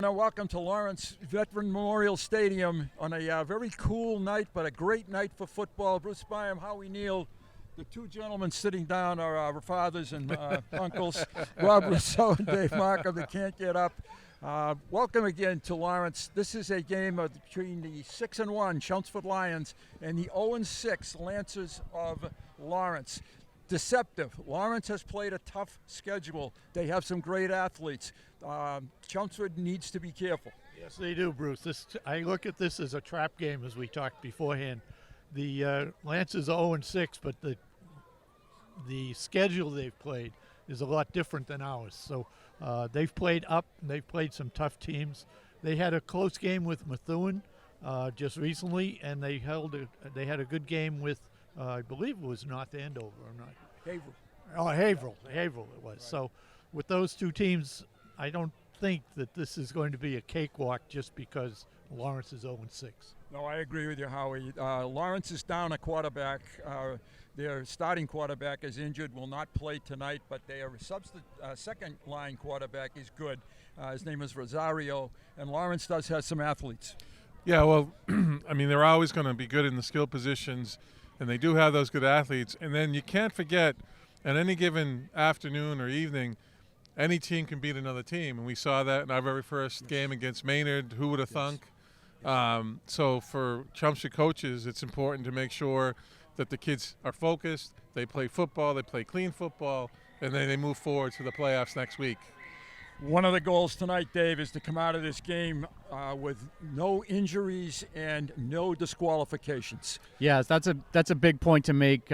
Now, welcome to Lawrence Veteran Memorial Stadium on a very cool night, but a great night for football. Bruce Byam, Howie Neal, the two gentlemen sitting down are our fathers and uncles, Rob Rousseau and Dave Markham. They can't get up. Welcome again to Lawrence. This is a game between the 6-1 Chelmsford Lions and the 0-6 Lancers of Lawrence. Deceptive. Lawrence has played a tough schedule. They have some great athletes. Chelmsford needs to be careful. Yes, they do, Bruce. I look at this as a trap game, as we talked beforehand. The Lancers are 0-6, but the schedule they've played is a lot different than ours. So they've played up, and they've played some tough teams. They had a close game with Methuen just recently, and they had a good game with I believe it was North Andover or not. Haverhill. Oh, Haverhill it was. Right. So with those two teams, I don't think that this is going to be a cakewalk just because Lawrence is 0-6. No, I agree with you, Howie. Lawrence is down a quarterback. Their starting quarterback is injured, will not play tonight, but their second-line quarterback is good. His name is Rosario, and Lawrence does have some athletes. Yeah, well, I mean, they're always going to be good in the skill positions, and they do have those good athletes. And then you can't forget, at any given afternoon or evening, any team can beat another team. And we saw that in our very first game against Maynard. Who would have thunk? So for Chelmsford coaches, it's important to make sure that the kids are focused, they play football, they play clean football, and then they move forward to the playoffs next week. One of the goals tonight, Dave, is to come out of this game with no injuries and no disqualifications. Yes, that's a big point to make.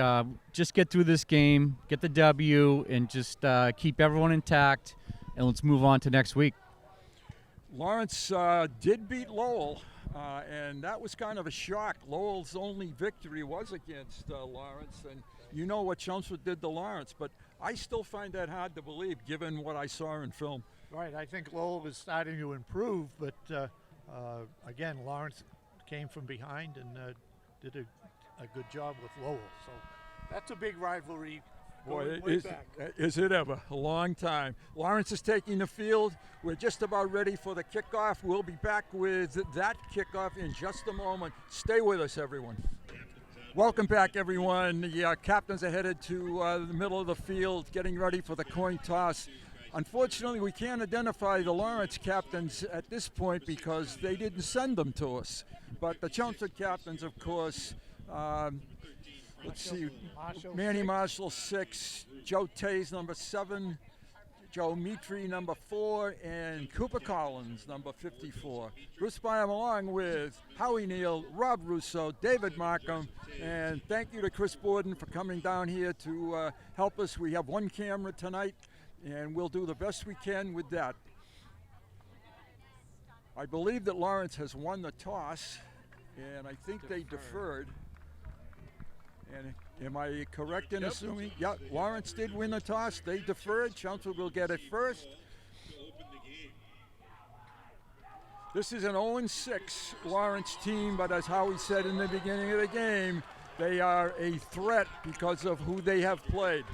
Just get through this game, get the W, and just keep everyone intact, and let's move on to next week. Lawrence did beat Lowell, and that was kind of a shock. Lowell's only victory was against Lawrence, and you know what Chelmsford did to Lawrence, but I still find that hard to believe given what I saw in film. Right, I think Lowell is starting to improve, but again, Lawrence came from behind and did a good job with Lowell. So that's a big rivalry. Boy, is it ever. A long time. Lawrence is taking the field. We're just about ready for the kickoff. We'll be back with that kickoff in just a moment. Stay with us, everyone. Welcome back, everyone. The captains are headed to the middle of the field, getting ready for the coin toss. Unfortunately, we can't identify the Lawrence captains at this point because they didn't send them to us. But the Chelmsford captains, of course, let's see, Manny Marshall 6, Joe Tays number 7, Joe Mitri number 4, and Cooper Collins number 54. Bruce Byam along with Howie Neal, Rob Rousseau, David Markham, and thank you to Chris Borden for coming down here to help us. We have one camera tonight, and we'll do the best we can with that. I believe that Lawrence has won the toss, and I think they deferred. And am I correct in assuming? Yeah, Lawrence did win the toss. They deferred. Chelmsford will get it first. This is an 0-6 Lawrence team, but as Howie said in the beginning of the game, they are a threat because of who they have played.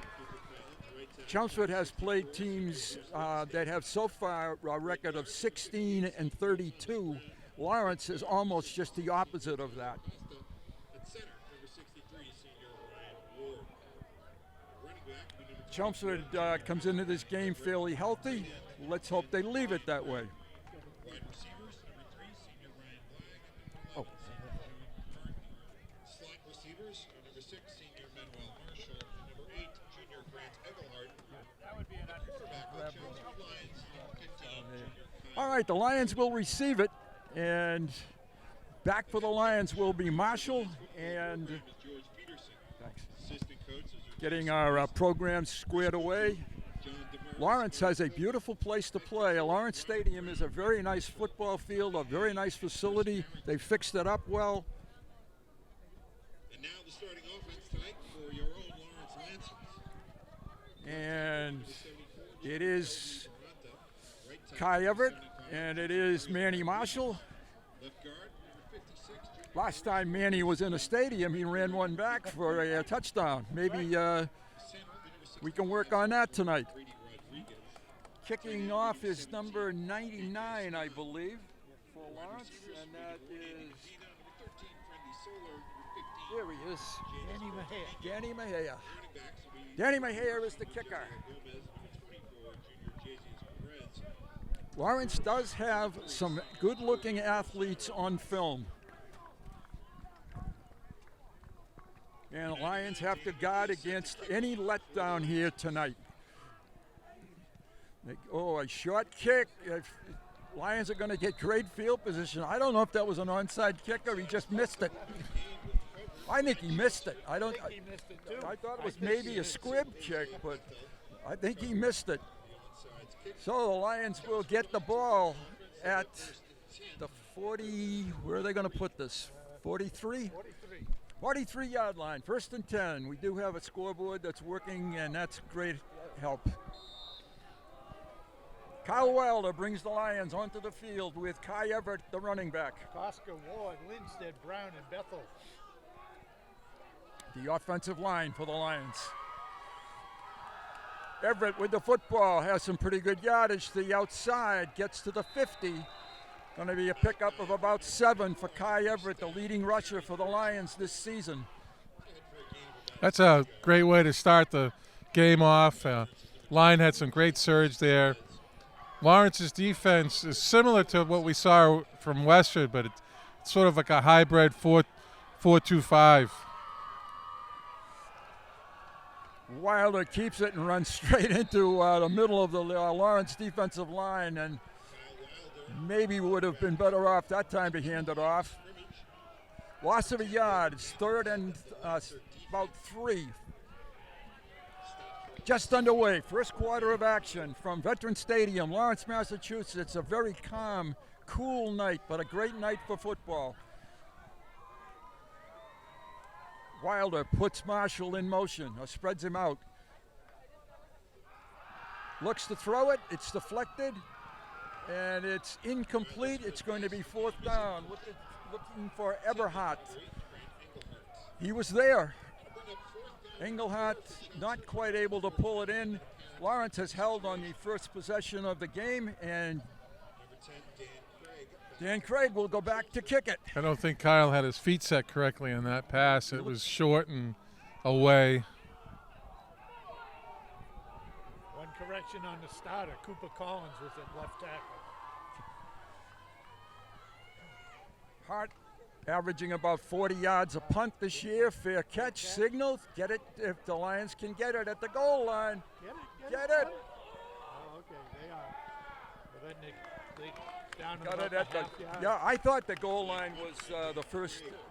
Chelmsford has played teams that have so far a record of 16-32. Lawrence is almost just the opposite of that. Chelmsford comes into this game fairly healthy. Let's hope they leave it that way. Oh. Slot receivers, number 6, senior Manuel Marshall, and number 8, junior Grant Egelhardt. That would be an quarterback, Chelmsford Lions, 15. All right, the Lions will receive it, and back for the Lions will be Marshall and getting our program squared away. Lawrence has a beautiful place to play. Lawrence Stadium is a very nice football field, a very nice facility. They fixed it up well. And now the starting offense tonight for your old Lawrence Lancers. And it is Kai Everett, and it is Manny Marshall. Left guard, number 56. Last time Manny was in a stadium, he ran one back for a touchdown. Maybe we can work on that tonight. Kicking off is number 99, I believe, for Lawrence, and that is, here he is, Danny Mejia. Danny Mejia is the kicker. Lawrence does have some good-looking athletes on film. And the Lions have to guard against any letdown here tonight. A short kick. Lions are going to get great field position. I don't know if that was an onside kick or he just missed it. I think he missed it. I thought it was maybe a squib kick, but I think he missed it. So the Lions will get the ball at the 40, where are they going to put this? 43? 43-yard line, 1st and 10. We do have a scoreboard that's working, and that's great help. Kyle Wilder brings the Lions onto the field with Kai Everett, the running back. Oscar Ward, Lindstedt, Brown, and Bethel. The offensive line for the Lions. Everett with the football has some pretty good yardage to the outside, gets to the 50. Going to be a pickup of about 7 for Kai Everett, the leading rusher for the Lions this season. That's a great way to start the game off. Line had some great surge there. Lawrence's defense is similar to what we saw from Westford, but it's sort of like a hybrid 4-2-5. Wilder keeps it and runs straight into the middle of the Lawrence defensive line, and maybe would have been better off that time to hand it off. Loss of a yard. It's 3rd and about 3. Just underway. First quarter of action from Veterans Stadium, Lawrence, Massachusetts. A very calm, cool night, but a great night for football. Wilder puts Marshall in motion, or spreads him out. Looks to throw it. It's deflected, and it's incomplete. It's going to be 4th down. Looking for Eberhardt. He was there. Engelhardt not quite able to pull it in. Lawrence has held on the first possession of the game, and Dan Craig will go back to kick it. I don't think Kyle had his feet set correctly on that pass. It was short and away. One correction on the starter. Cooper Collins was at left tackle. Hart averaging about 40 yards a punt this year. Fair catch, signal. Get it if the Lions can get it at the goal line. Get it. Oh, okay, they are. Well, then they down Got about it at the half yard. yeah, I thought the goal line was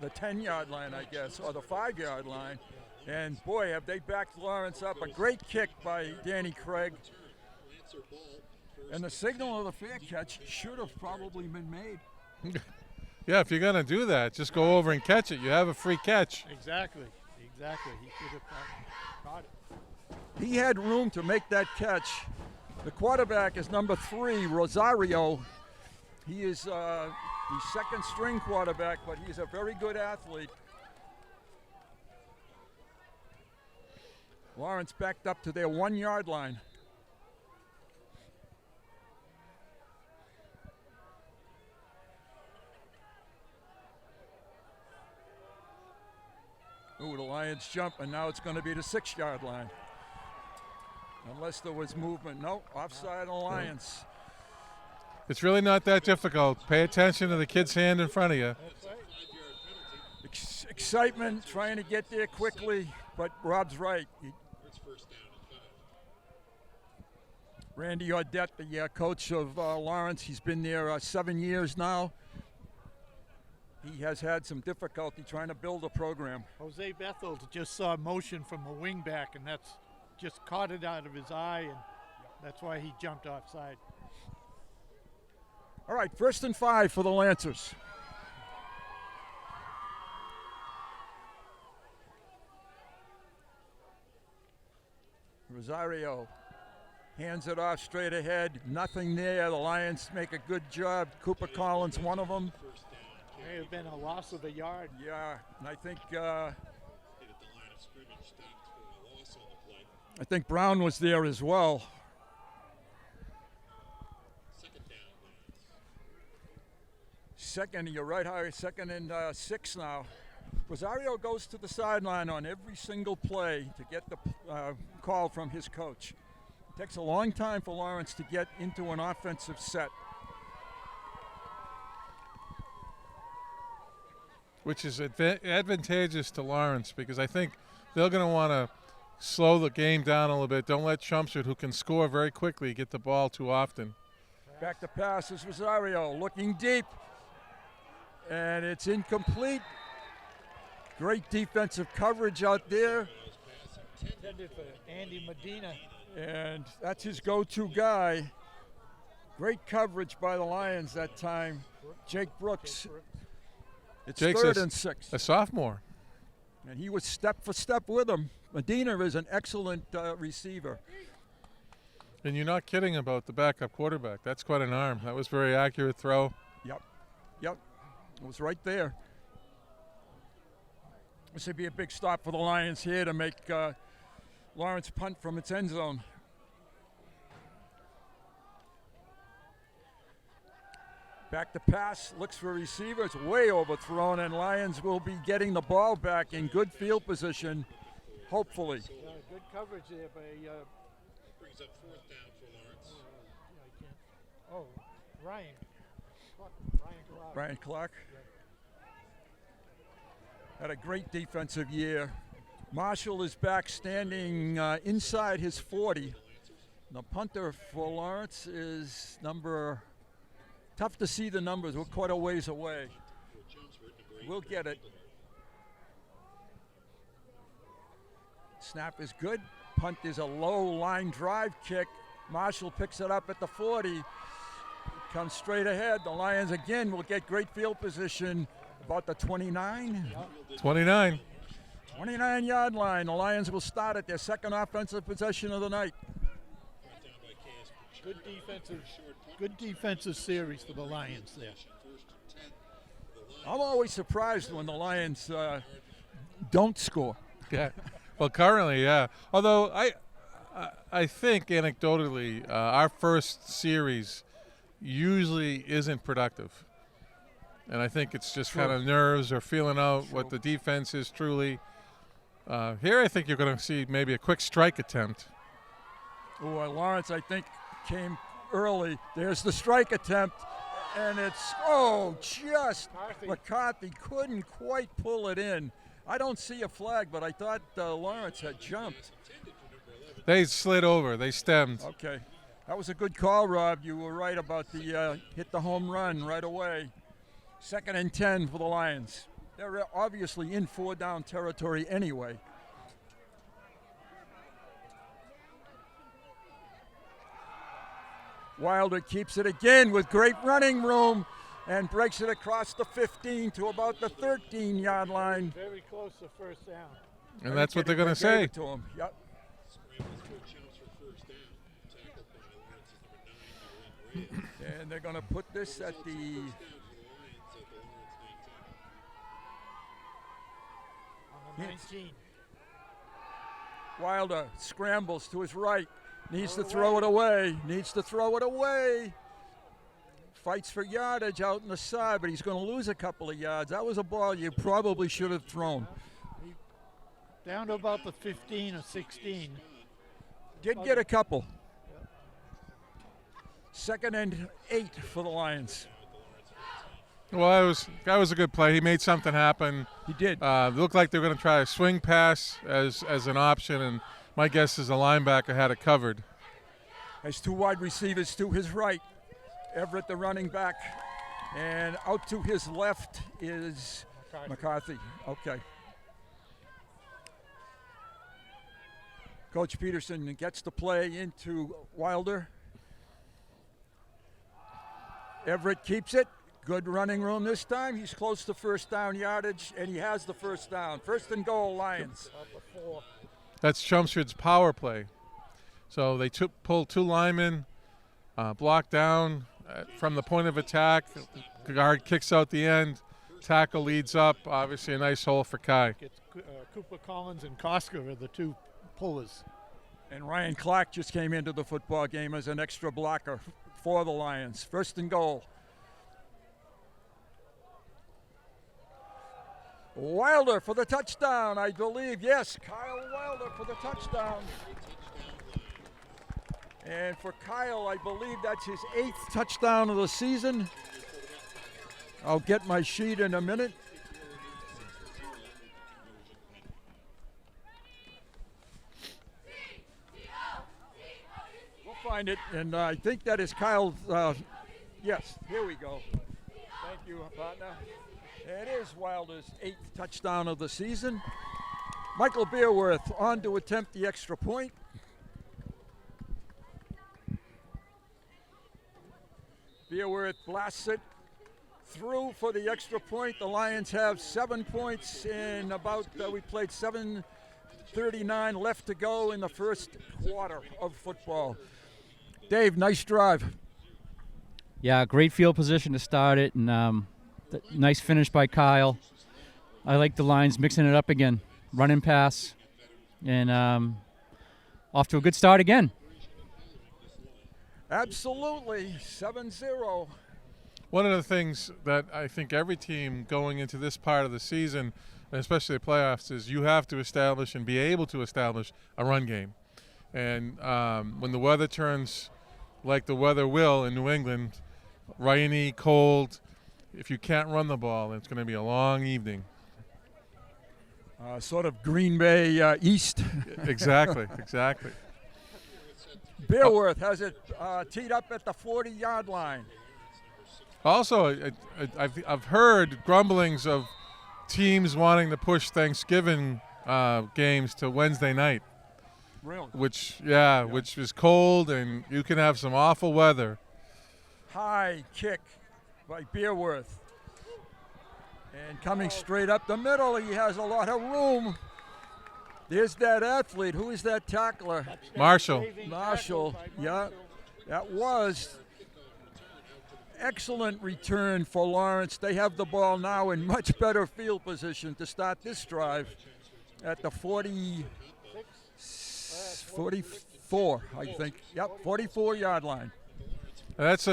the 10-yard line, I guess, or the 5-yard line. And boy, have they backed Lawrence up. A great kick by Danny Craig. And the signal of the fair catch should have probably been made. Yeah, if you're going to do that, just go over and catch it. You have a free catch. Exactly. He should have caught it. He had room to make that catch. The quarterback is number 3, Rosario. He is the second string quarterback, but he's a very good athlete. Lawrence backed up to their 1-yard line. Ooh, the Lions jump, and now it's going to be the 6-yard line. Unless there was movement. No, offside on the Lions. It's really not that difficult. Pay attention to the kid's hand in front of you. Excitement, trying to get there quickly, but Rob's right. Randy Audette, the coach of Lawrence, he's been there 7 years now. He has had some difficulty trying to build a program. Jose Bethel just saw motion from a wing back, and that's just caught it out of his eye, and that's why he jumped offside. All right, 1st and 5 for the Lancers. Rosario hands it off straight ahead. Nothing there. The Lions make a good job. Cooper Collins, one of them. May have been a loss of a yard. Yeah, and I think Brown was there as well. Second, you're right, Harry. Second and 6 now. Rosario goes to the sideline on every single play to get the call from his coach. It takes a long time for Lawrence to get into an offensive set. Which is advantageous to Lawrence, because I think they're going to want to slow the game down a little bit. Don't let Chelmsford, who can score very quickly, get the ball too often. Back to pass is Rosario, looking deep. And it's incomplete. Great defensive coverage out there. Intended for Andy Medina. And that's his go-to guy. Great coverage by the Lions that time. Jake Brooks. It's Jake's 3rd and 6. A sophomore. And he was step for step with him. Medina is an excellent receiver. And you're not kidding about the backup quarterback. That's quite an arm. That was a very accurate throw. Yep. It was right there. This would be a big stop for the Lions here to make Lawrence punt from its end zone. Back to pass, looks for a receiver. It's way overthrown, and Lions will be getting the ball back in good field position, hopefully. Good coverage there by Brings up 4th down for Lawrence. Ryan. Brian Clark. Had a great defensive year. Marshall is back standing inside his 40. The punter for Lawrence is tough to see the numbers. We're quite a ways away. We'll get it. Snap is good. Punt is a low line drive kick. Marshall picks it up at the 40. Comes straight ahead. The Lions again will get great field position about the 29. 29. 29-yard line. The Lions will start at their second offensive possession of the night. Good defensive series for the Lions there. I'm always surprised when the Lions don't score. Yeah. Well, currently, yeah. Although I think anecdotally, our first series usually isn't productive. And I think it's just kind of nerves or feeling out what the defense is truly. Here I think you're going to see maybe a quick strike attempt. Lawrence, I think, came early. There's the strike attempt, and it's, just McCarthy couldn't quite pull it in. I don't see a flag, but I thought Lawrence had jumped. They slid over. They stemmed. Okay. That was a good call, Rob. You were right about the hit the home run right away. 2nd and 10 for the Lions. They're obviously in 4-down territory anyway. Wilder keeps it again with great running room and breaks it across the 15 to about the 13-yard line. Very close to first down. And that's what they're going to say. To him. Yep. And they're going to put this at the on the 19. Wilder scrambles to his right. Needs to throw it away. Fights for yardage out on the side, but he's going to lose a couple of yards. That was a ball you probably should have thrown. Down to about the 15 or 16. Did get a couple. 2nd and 8 for the Lions. Well, that was a good play. He made something happen. He did. It looked like they were going to try a swing pass as an option, and my guess is the linebacker had it covered. Has 2 wide receivers to his right. Everett, the running back, and out to his left is McCarthy. Okay. Coach Peterson gets the play into Wilder. Everett keeps it. Good running room this time. He's close to first down yardage, and he has the first down. 1st and goal, Lions. That's Chelmsford's power play. So they pulled 2 linemen, block down from the point of attack. Guard kicks out the end. Tackle leads up. Obviously a nice hole for Kai. Cooper Collins and Koska are the 2 pullers. And Ryan Clark just came into the football game as an extra blocker for the Lions. 1st and goal. Wilder for the touchdown, I believe. Yes, Kyle Wilder for the touchdown. And for Kyle, I believe that's his 8th touchdown of the season. I'll get my sheet in a minute. We'll find it, and I think that is Kyle's. Yes, here we go. Thank you, partner. It is Wilder's 8th touchdown of the season. Michael Beerworth on to attempt the extra point. Beerworth blasts it through for the extra point. The Lions have 7 points in about, we played 7:39 left to go in the first quarter of football. Dave, nice drive. Yeah, great field position to start it, and nice finish by Kyle. I like the Lions mixing it up again, running pass, and off to a good start again. Absolutely, 7-0. One of the things that I think every team going into this part of the season, and especially the playoffs, is you have to establish and be able to establish a run game. And when the weather turns like the weather will in New England, rainy, cold, if you can't run the ball, it's going to be a long evening. Sort of Green Bay East. Exactly. Beerworth has it teed up at the 40-yard line. Also, I've heard grumblings of teams wanting to push Thanksgiving games to Wednesday night. Really? Which is cold, and you can have some awful weather. High kick by Beerworth. And coming straight up the middle, he has a lot of room. There's that athlete. Who is that tackler? Marshall, yeah. That was excellent return for Lawrence. They have the ball now in much better field position to start this drive at the 44, I think. Yep, 44-yard line. That's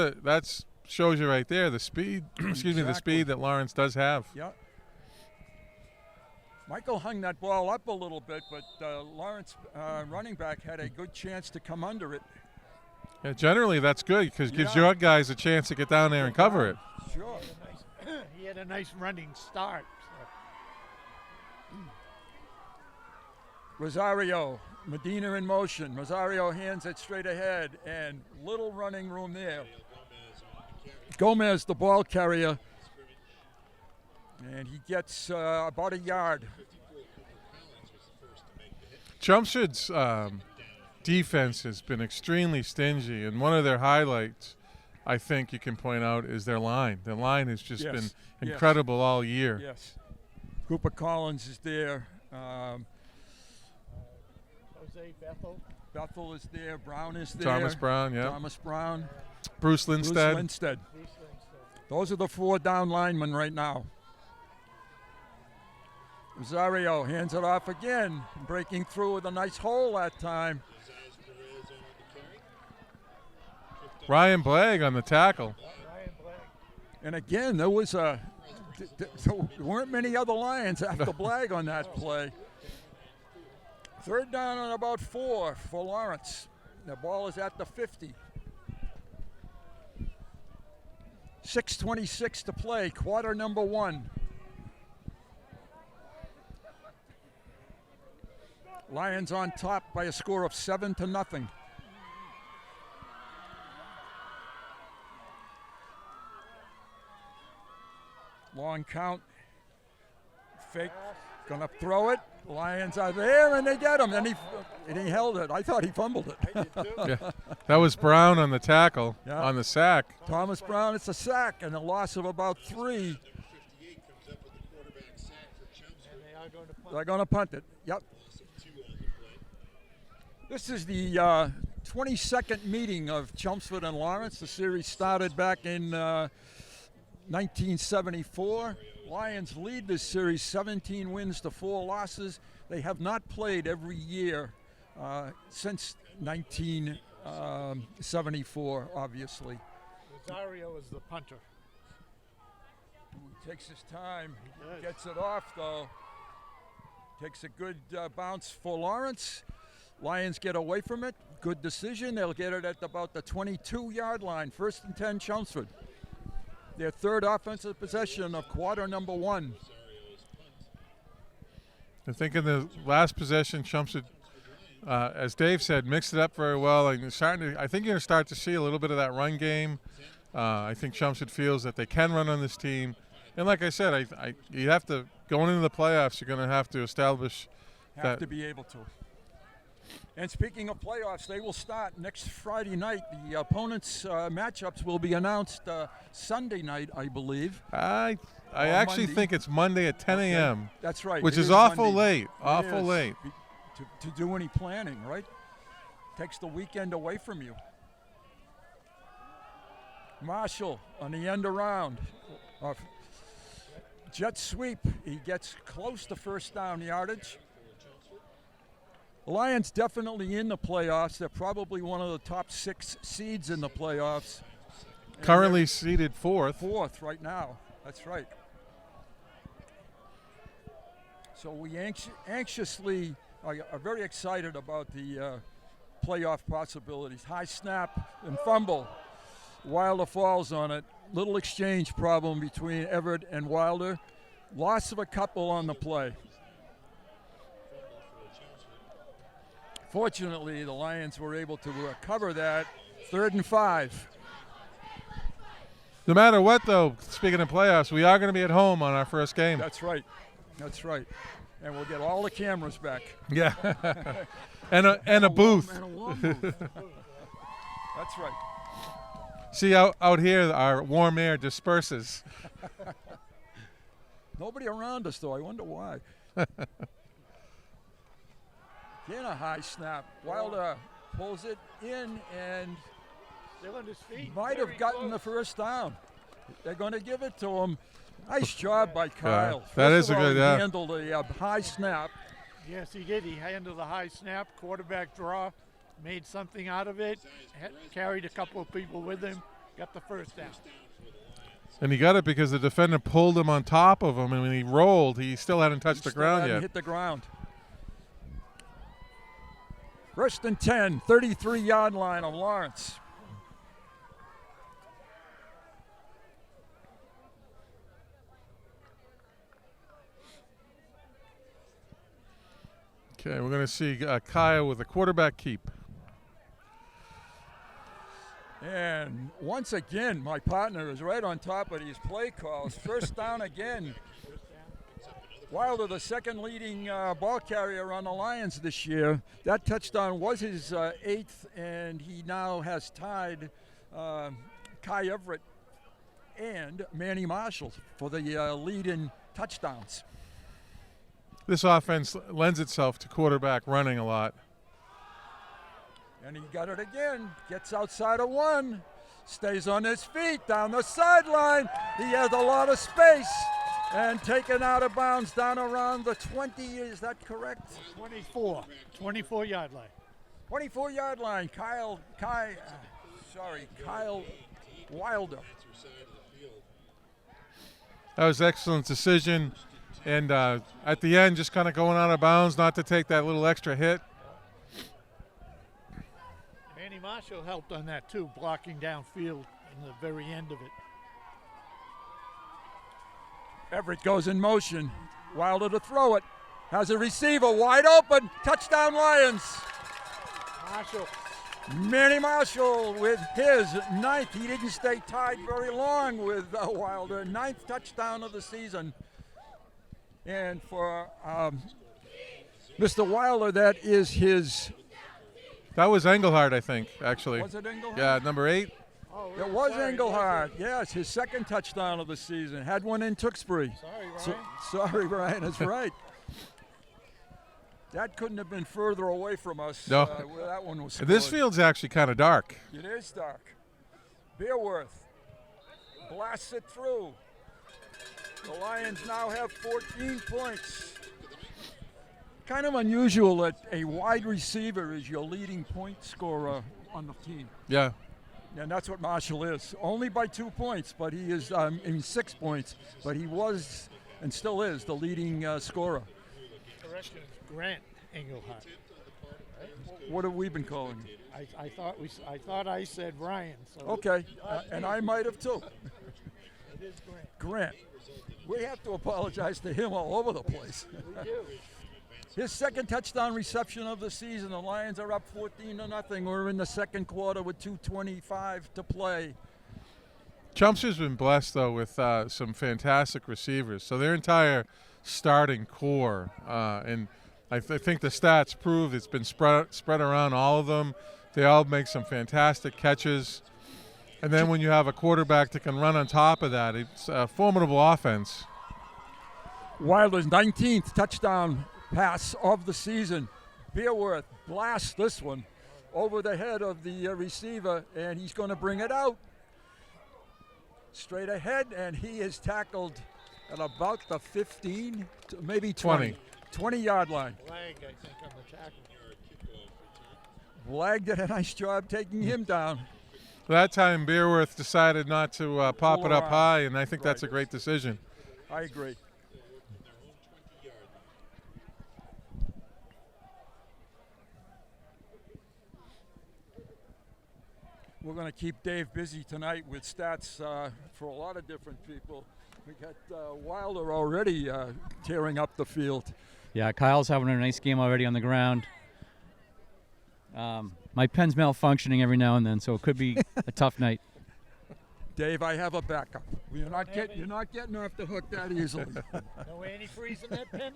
shows you right there the speed. The speed that Lawrence does have. Yep. Michael hung that ball up a little bit, but Lawrence, running back, had a good chance to come under it. Yeah, generally that's good because it gives your guys a chance to get down there and cover it. Sure. He had a nice running start. Rosario, Medina in motion. Rosario hands it straight ahead, and little running room there. Gomez, the ball carrier, and he gets about a yard. Chelmsford's defense has been extremely stingy, and one of their highlights, I think you can point out, is their line. Their line has just been incredible all year. Yes. Cooper Collins is there. Jose Bethel is there. Brown is there. Thomas Brown, yeah. Thomas Brown. Bruce Lindstead. Those are the 4 down linemen right now. Rosario hands it off again, breaking through with a nice hole that time. Ryan Blagg on the tackle. And again, there weren't many other Lions after Blagg on that play. 3rd down and about 4 for Lawrence. The ball is at the 50. 6:26 to play, quarter number 1. Lions on top by a score of 7-0. Long count. Fake. Gonna throw it. Lions are there, and they get him. And he held it. I thought he fumbled it. Yeah. That was Brown on the tackle, on the sack. Thomas Brown, it's a sack, and a loss of about 3. They're going to punt it. Yep. This is the 22nd meeting of Chelmsford and Lawrence. The series started back in 1974. Lions lead this series 17 wins to 4 losses. They have not played every year since 1974, obviously. Rosario is the punter. Takes his time. does. Gets it off, though. Takes a good bounce for Lawrence. Lions get away from it. Good decision. They'll get it at about the 22-yard line. 1st and 10, Chelmsford. Their third offensive possession of quarter number 1. I think in the last possession, Chelmsford, as Dave said, mixed it up very well. And I think you're going to start to see a little bit of that run game. I think Chelmsford feels that they can run on this team. And like I said, you have to, going into the playoffs, you're going to have to establish Have that. to be able to. And speaking of playoffs, they will start next Friday night. The opponents' matchups will be announced Sunday night, I believe. I actually Monday. think it's Monday at 10 a.m., That's right. which it is awful Monday. late. It Awful is. late. To do any planning, right? Takes the weekend away from you. Marshall on the end around. Jet sweep. He gets close to first down yardage. The Lions definitely in the playoffs. They're probably one of the top 6 seeds in the playoffs. And Currently seeded 4th. they're 4th right now. That's right. So we anxiously are very excited about the playoff possibilities. High snap and fumble. Wilder falls on it. Little exchange problem between Everett and Wilder. Loss of a couple on the play. Fortunately, the Lions were able to recover that. 3rd and 5. No matter what, though, speaking of playoffs, we are going to be at home on our first game. That's right. That's right. And we'll get all the cameras back. Yeah. and a booth. And a warm booth. That's right. See, out here, our warm air disperses. Nobody around us, though. I wonder why. Again, a high snap. Wilder pulls it in and Still on his feet. might have gotten the first down. They're going to give it to him. Nice job by Kyle. that First is of a all, good, he yeah. handled a high snap. Yes, he did. He handled the high snap, quarterback draw, made something out of it, carried a couple of people with him, got the first down. And he got it because the defender pulled him on top of him, and when he rolled, he still hadn't touched the Still ground hadn't yet. hit the ground. 1st and 10, 33-yard line of Lawrence. Okay, we're going to see Kyle with a quarterback keep. And once again, my partner is right on top of these play calls. First down again. Wilder, the second leading ball carrier on the Lions this year. That touchdown was his 8th, and he now has tied Kai Everett and Manny Marshall for the lead in touchdowns. This offense lends itself to quarterback running a lot. And he got it again. Gets outside of 1. Stays on his feet down the sideline. He has a lot of space. And taken out of bounds down around the 20. Is that correct? 24-yard line. 24-yard line. Kyle Wilder. That was an excellent decision. And at the end, just kind of going out of bounds, not to take that little extra hit. Manny Marshall helped on that too, blocking downfield in the very end of it. Everett goes in motion. Wilder to throw it. Has a receiver wide open. Touchdown Lions. Marshall. Manny Marshall with his 9th. He didn't stay tied very long with Wilder. 9th touchdown of the season. And for Mr. Wilder, that is his. That was Engelhardt, I think, actually. Was it Engelhardt? Yeah, number 8. Oh, It was Engelhardt. Yes, his 2nd touchdown of the season. Had one in Tewksbury. Sorry, Ryan. Sorry, Brian. That's right. That couldn't have been further away from us. No. Where that one was. This scored. field's actually kind of dark. It is dark. Beerworth blasts it through. The Lions now have 14 points. Kind of unusual that a wide receiver is your leading point scorer on the team. Yeah. And that's what Marshall is. Only by 2 points, but he is, 6 points, but he was and still is the leading scorer. Correction, Grant Engelhardt. What have we been calling him? I thought I said Ryan. So Okay, and I might have too. it is Grant. Grant. We have to apologize to him all over the place. We do. His second touchdown reception of the season. The Lions are up 14-0. We're in the second quarter with 2:25 to play. Chelmsford's been blessed, though, with some fantastic receivers. So their entire starting core, and I think the stats prove it's been spread around all of them. They all make some fantastic catches. And then when you have a quarterback that can run on top of that, it's a formidable offense. Wilder's 19th touchdown pass of the season. Beerworth blasts this one over the head of the receiver, and he's going to bring it out straight ahead, and he is tackled at about the 15, maybe 20 yard line. Flag, I think, on the tackle. Blag did a nice job taking him down. That time, Beerworth decided not to pop it up around. high, and I think that's a great decision. I agree. We're going to keep Dave busy tonight with stats for a lot of different people. We got Wilder already tearing up the field. Yeah, Kyle's having a nice game already on the ground. My pen's malfunctioning every now and then, so it could be a tough night. Dave, I have a backup. You're not getting off the hook that easily. No antifreeze in that pen?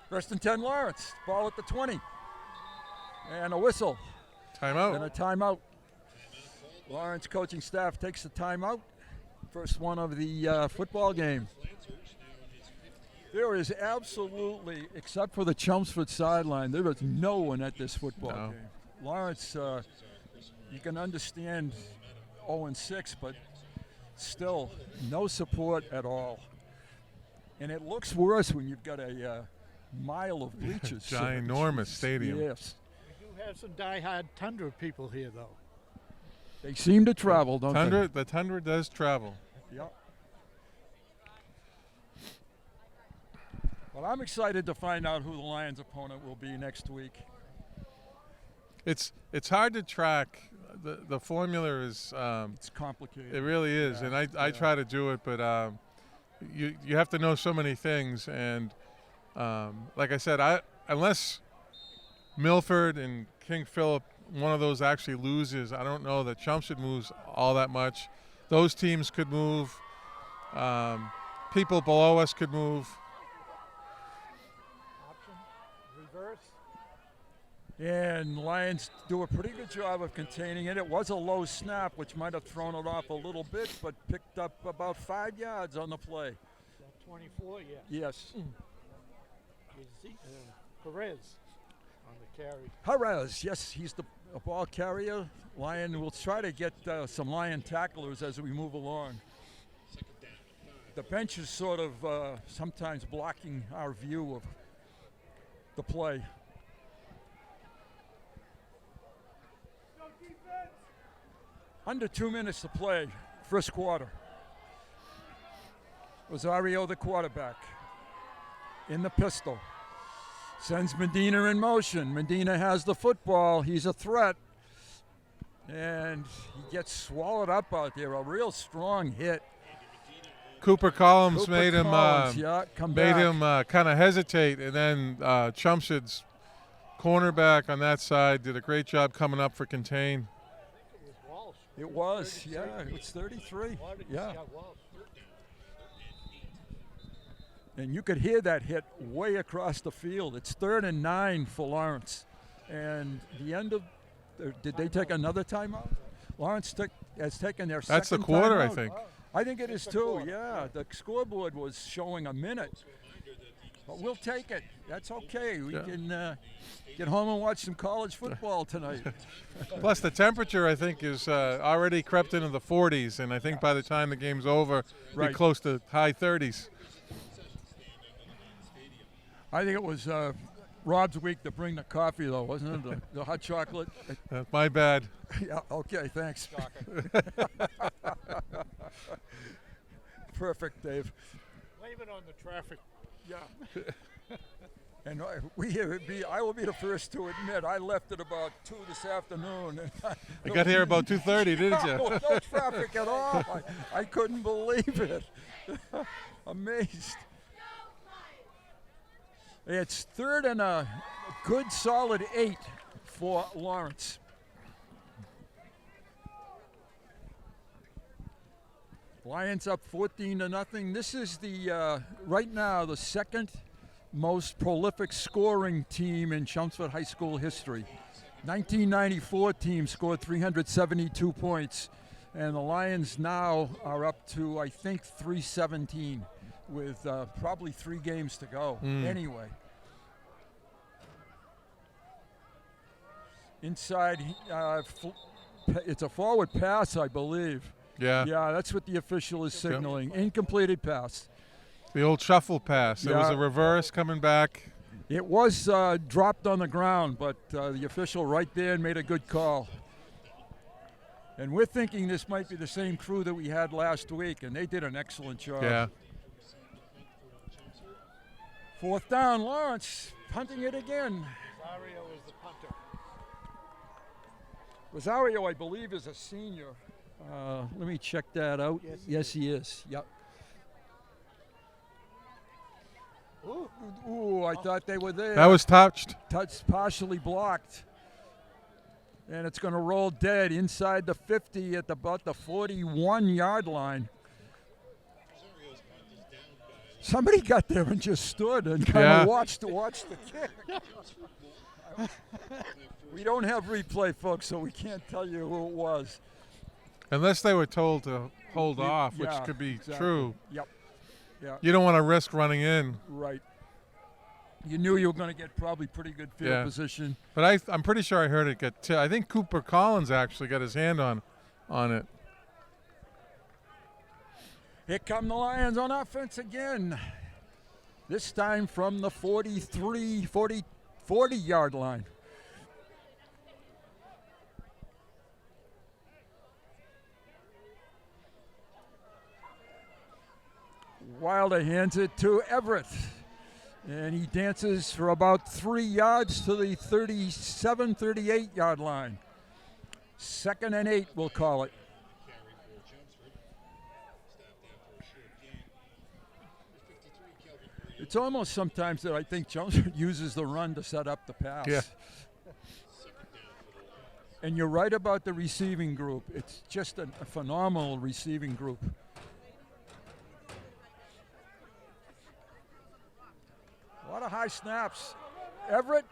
First and 10 Lawrence. Ball at the 20. And a whistle. Timeout. And a timeout. Lawrence coaching staff takes the timeout. First one of the football game. There is absolutely, except for the Chelmsford sideline, there is no one at this football game. Lawrence, you can understand 0-6, but still no support at all. And it looks worse when you've got a mile of bleachers. Ginormous stadium. Yes. We do have some diehard Tundra people here, though. They seem to travel, don't they? The Tundra does travel. Yep. Well, I'm excited to find out who the Lions' opponent will be next week. It's hard to track. The formula is It's complicated. it really is, Yeah, and I try to do it, but you have to know so many things, and like I said, unless Milford and King Philip, one of those actually loses, I don't know that Chelmsford moves all that much. Those teams could move. People below us could move. Option, reverse. And Lions do a pretty good job of containing it. It was a low snap, which might have thrown it off a little bit, but picked up about 5 yards on the play. Is that 24? Yeah. Yes. Perez on the carry. Perez, yes, he's the ball carrier. Lion will try to get some Lion tacklers as we move along. The bench is sort of sometimes blocking our view of the play. Under 2 minutes to play, first quarter. Rosario, the quarterback, in the pistol. Sends Medina in motion. Medina has the football. He's a threat. And he gets swallowed up out there. A real strong hit. Cooper Collins Cooper made him Collins, kind of hesitate, and then Chelmsford's cornerback on that side did a great job coming up for contain. It was, yeah. It was 33. Yeah. And you could hear that hit way across the field. It's 3rd and 9 for Lawrence. And the end of, did they take another timeout? Lawrence has taken their second timeout. That's the quarter, I think. I think it is too, yeah. The scoreboard was showing a minute. But we'll take it. That's okay. We can get home and watch some college football tonight. Plus, the temperature, I think, is already crept into the 40s, and I think by the time the game's over, Right. be close to high 30s. I think it was Rob's week to bring the coffee, though, wasn't it? The hot chocolate. That's my bad. Yeah. Okay. Thanks. Perfect, Dave. Blame it on the traffic. Yeah. And I will be the first to admit I left at about 2 this afternoon. And You got here about 2:30, didn't you? no traffic at all. I couldn't believe it. Amazed. It's 3rd and a good solid 8 for Lawrence. Lions up 14-0. This is the right now the second most prolific scoring team in Chelmsford High School history. 1994 team scored 372 points, and the Lions now are up to, I think, 317 with probably 3 games to go. Anyway. Inside, it's a forward pass, I believe. Yeah. Yeah, that's what the official is signaling. Incompleted pass. The old shuffle pass. It was Yeah. a reverse coming back. It was dropped on the ground, but the official right there made a good call. And we're thinking this might be the same crew that we had last week, and they did an excellent job. Yeah. 4th down, Lawrence punting it again. Rosario is the punter. Rosario, I believe, is a senior. Let me check that out. Yes, he is. Yep. Ooh, I thought they were there. That was touched. Touch partially blocked. And it's going to roll dead inside the 50 at about the 41-yard line. Somebody got there and just stood and kind of watched the kick. We don't have replay, folks, so we can't tell you who it was. Unless they were told to hold off, which Yeah, could be exactly. true. Yep. Yeah. You don't want to risk running in. Right. You knew you were going to get probably pretty good field position. But I'm pretty sure I heard it get I think Cooper Collins actually got his hand on it. Here come the Lions on offense again. This time from the 40-yard line. Wilder hands it to Everett. And he dances for about 3 yards to the 37, 38-yard line. 2nd and 8, we'll call it. It's almost sometimes that I think Chelmsford uses the run to set up the pass. Yeah. And you're right about the receiving group. It's just a phenomenal receiving group. A lot of high snaps. Everett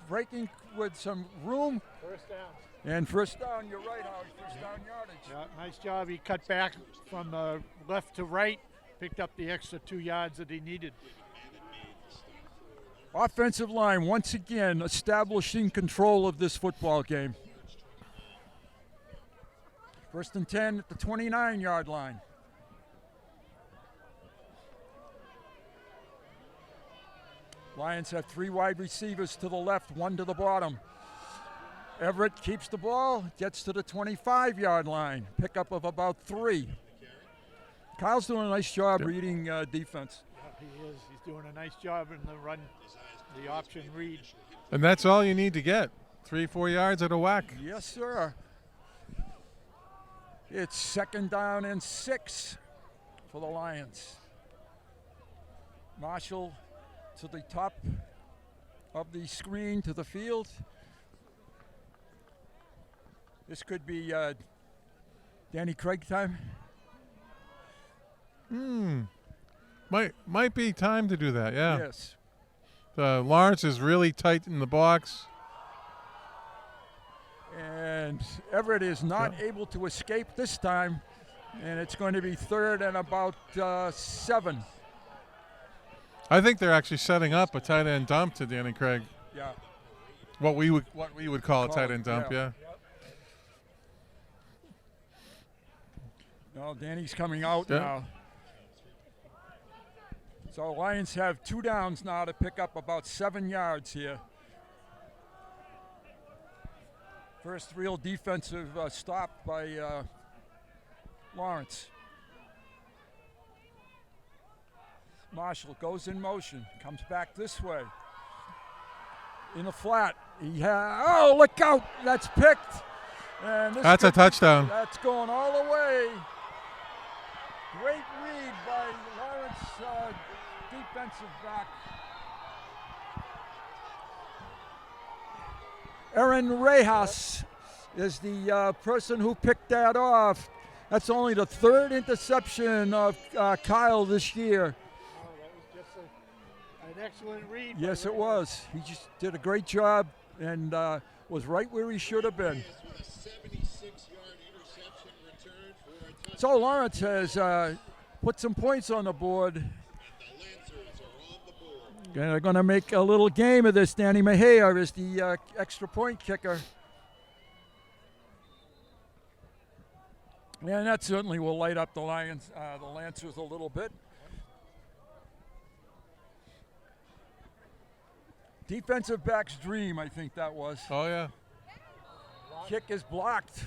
breaking with some room. First down. And first down, you're right, Howard. First down yardage. Yeah, nice job. He cut back from left to right, picked up the extra 2 yards that he needed. Offensive line once again establishing control of this football game. 1st and 10 at the 29-yard line. Lions have 3 wide receivers to the left, 1 to the bottom. Everett keeps the ball, gets to the 25-yard line. Pickup of about 3. Kyle's doing a nice job reading defense. Yeah, he is. He's doing a nice job in the run, the option read. And that's all you need to get. 3-4 yards at a whack. Yes, sir. It's 2nd down and 6 for the Lions. Marshall to the top of the screen to the field. This could be Danny Craig time. Might be time to do that, yeah. Yes. Lawrence is really tight in the box. And Everett is not able to escape this time. And it's going to be 3rd and about 7. I think they're actually setting up a tight end dump to Danny Craig. Yeah. What we would call a tight end dump, yeah. No, Danny's coming out now. So Lions have 2 downs now to pick up about 7 yards here. First real defensive stop by Lawrence. Marshall goes in motion, comes back this way. In the flat. Oh, look out! That's picked. And this That's a touchdown. That's going all the way. Great read by Lawrence defensive back. Aaron Rejas is the person who picked that off. That's only the 3rd interception of Kyle this year. Oh, that was just an excellent read. Yes, it was. He just did a great job and was right where he should have been. With a 76-yard interception return for a touchdown. So Lawrence has put some points on the board. And the Lancers are on the board. They're going to make a little game of this. Danny Mejia is the extra point kicker. And that certainly will light up the Lions, the Lancers a little bit. Defensive back's dream, I think that was. Oh, yeah. Kick is blocked.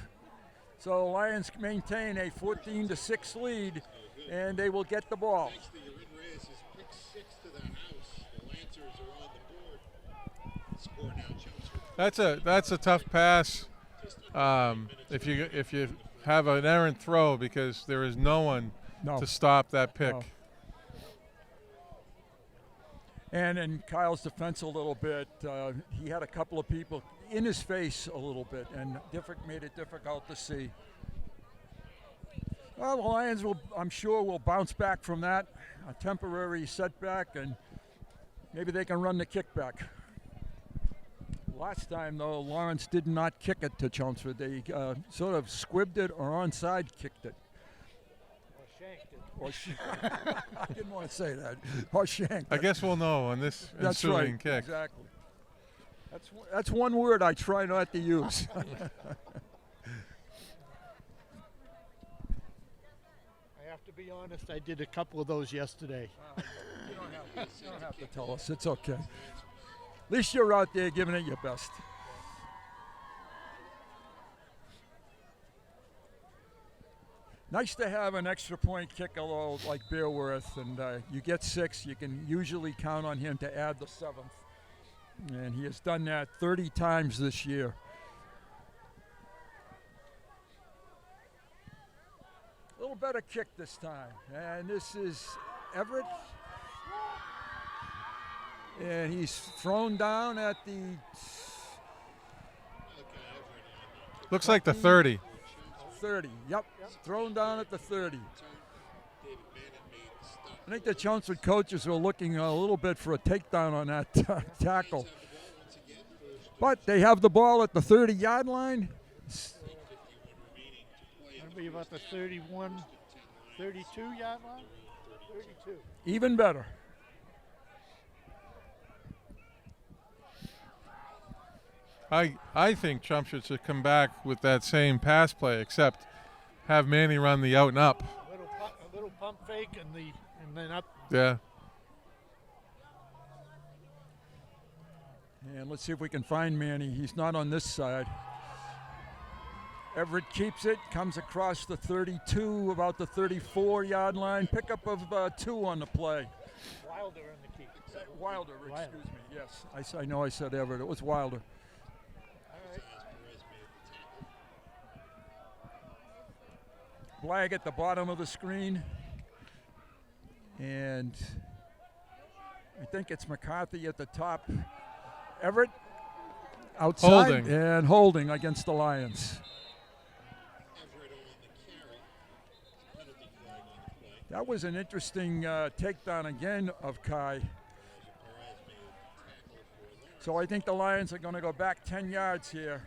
So Lions maintain a 14-6 lead, and they will get the ball. Thanks to your Reyes' pick 6 to the house. The Lancers are on the board. Score now, Chelmsford. That's a tough pass if you have an errant throw because there is no one to stop that pick. No. And in Kyle's defense a little bit, he had a couple of people in his face a little bit and made it difficult to see. Well, the Lions I'm sure, will bounce back from that, a temporary setback, and maybe they can run the kickback. Last time, though, Lawrence did not kick it to Chelmsford. They sort of squibbed it or onside kicked it. Or shanked it. I didn't want to say that. Or shanked I it. guess we'll know on this That's ensuing right. kick. Exactly. That's one word I try not to use. I have to be honest, I did a couple of those yesterday. You don't have to tell us. It's okay. At least you're out there giving it your best. Nice to have an extra point kicker like Bearworth, and you get 6. You can usually count on him to add the 7th. And he has done that 30 times this year. A little better kick this time. And this is Everett. And he's thrown down at the... Looks like the 30. 30, yep. Thrown down at the 30. I think the Chelmsford coaches were looking a little bit for a takedown on that tackle. But they have the ball at the 30-yard line. It'll be about the 32-yard line? 32. Even better. I think Chelmsford should come back with that same pass play, except have Manny run the out and up. A little pump fake and then up. Yeah. And let's see if we can find Manny. He's not on this side. Everett keeps it, comes across the 32, about the 34-yard line. Pickup of 2 on the play. Wilder in the keep. Wilder, excuse me. Yes, I know I said Everett. It was Wilder. Flag at the bottom of the screen. And I think it's McCarthy at the top. Everett outside and holding against the Lions. That was an interesting takedown again of Kai. So I think the Lions are going to go back 10 yards here.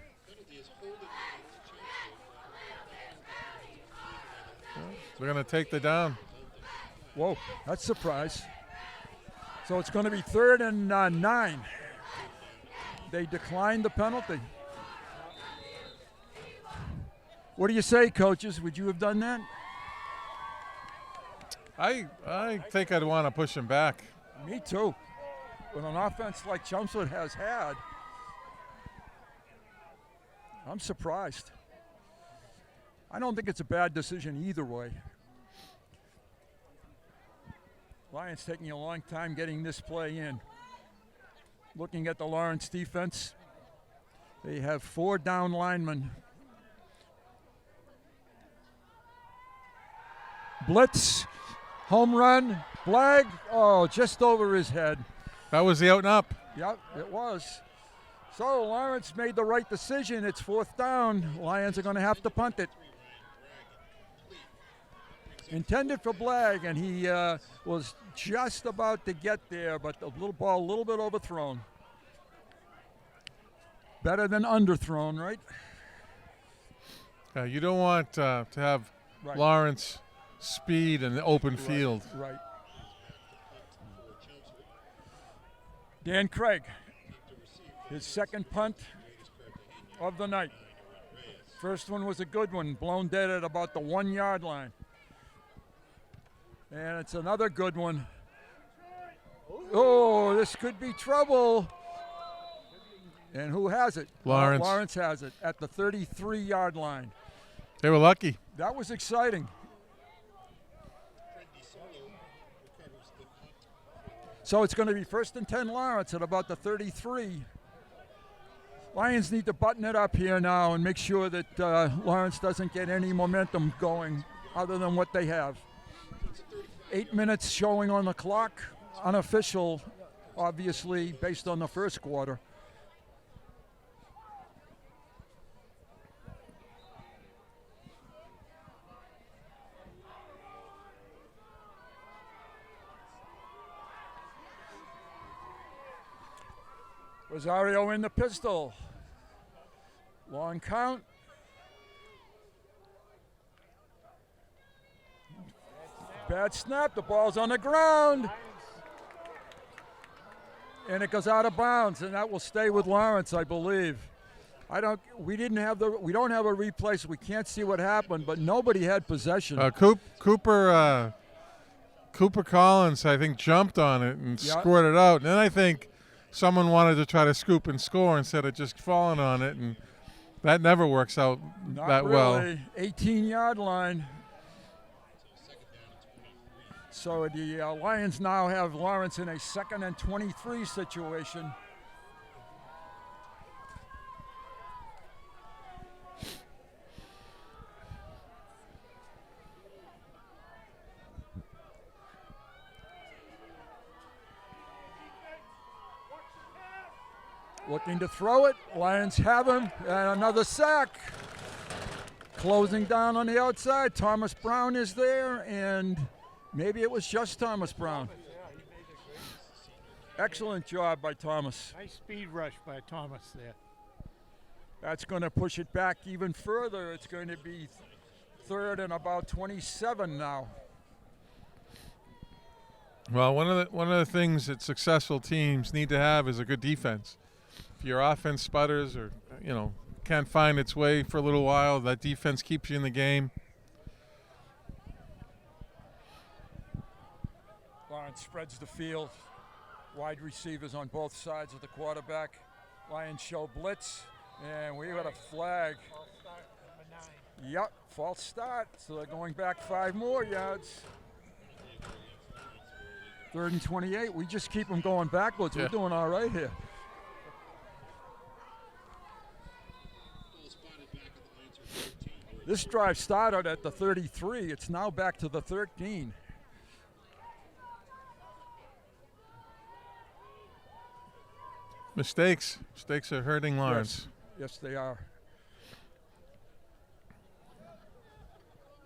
They're going to take the down. Whoa, that's a surprise. So it's going to be 3rd and 9. They declined the penalty. What do you say, coaches? Would you have done that? I think I'd want to push him back. Me too. With an offense like Chelmsford has had, I'm surprised. I don't think it's a bad decision either way. Lions taking a long time getting this play in. Looking at the Lawrence defense, they have 4 down linemen. Blitz, home run, flag, oh, just over his head. That was the out and up. Yep, it was. So Lawrence made the right decision. It's 4th down. Lions are going to have to punt it. Intended for Blagg, and he was just about to get there, but the little ball a little bit overthrown. Better than underthrown, right? You don't want to have Right. Lawrence speed in the open field. Right. Dan Craig, his second punt of the night. First one was a good one, blown dead at about the 1 yard line. And it's another good one. Oh, this could be trouble. And who has it? Lawrence. Lawrence has it at the 33-yard line. They were lucky. That was exciting. So it's going to be 1st and 10 Lawrence at about the 33. Lions need to button it up here now and make sure that Lawrence doesn't get any momentum going other than what they have. 8 minutes showing on the clock, unofficial, obviously, based on the first quarter. Rosario in the pistol. Long count. Bad snap. The ball's on the ground. And it goes out of bounds, and that will stay with Lawrence, I believe. We don't have a replay, so we can't see what happened, but nobody had possession. Cooper Collins, I think, jumped on it and scored it out. And then I think someone wanted to try to scoop and score instead of just falling on it, and that never works out Not that really. well. 18-yard line. So the Lions now have Lawrence in a 2nd and 23 situation. Looking to throw it. Lions have him. And another sack. Closing down on the outside. Thomas Brown is there, and maybe it was just Thomas Brown. Excellent job by Thomas. Nice speed rush by Thomas there. That's going to push it back even further. It's going to be 3rd and about 27 now. Well, one of the things that successful teams need to have is a good defense. If your offense sputters or can't find its way for a little while, that defense keeps you in the game. Lawrence spreads the field. Wide receivers on both sides of the quarterback. Lions show blitz, and we got a flag. Yep, false start. So they're going back 5 more yards. 3rd and 28. We just keep them going backwards. Yeah. We're doing all right here. This drive started at the 33. It's now back to the 13. Mistakes are hurting Lawrence. Yes, they are.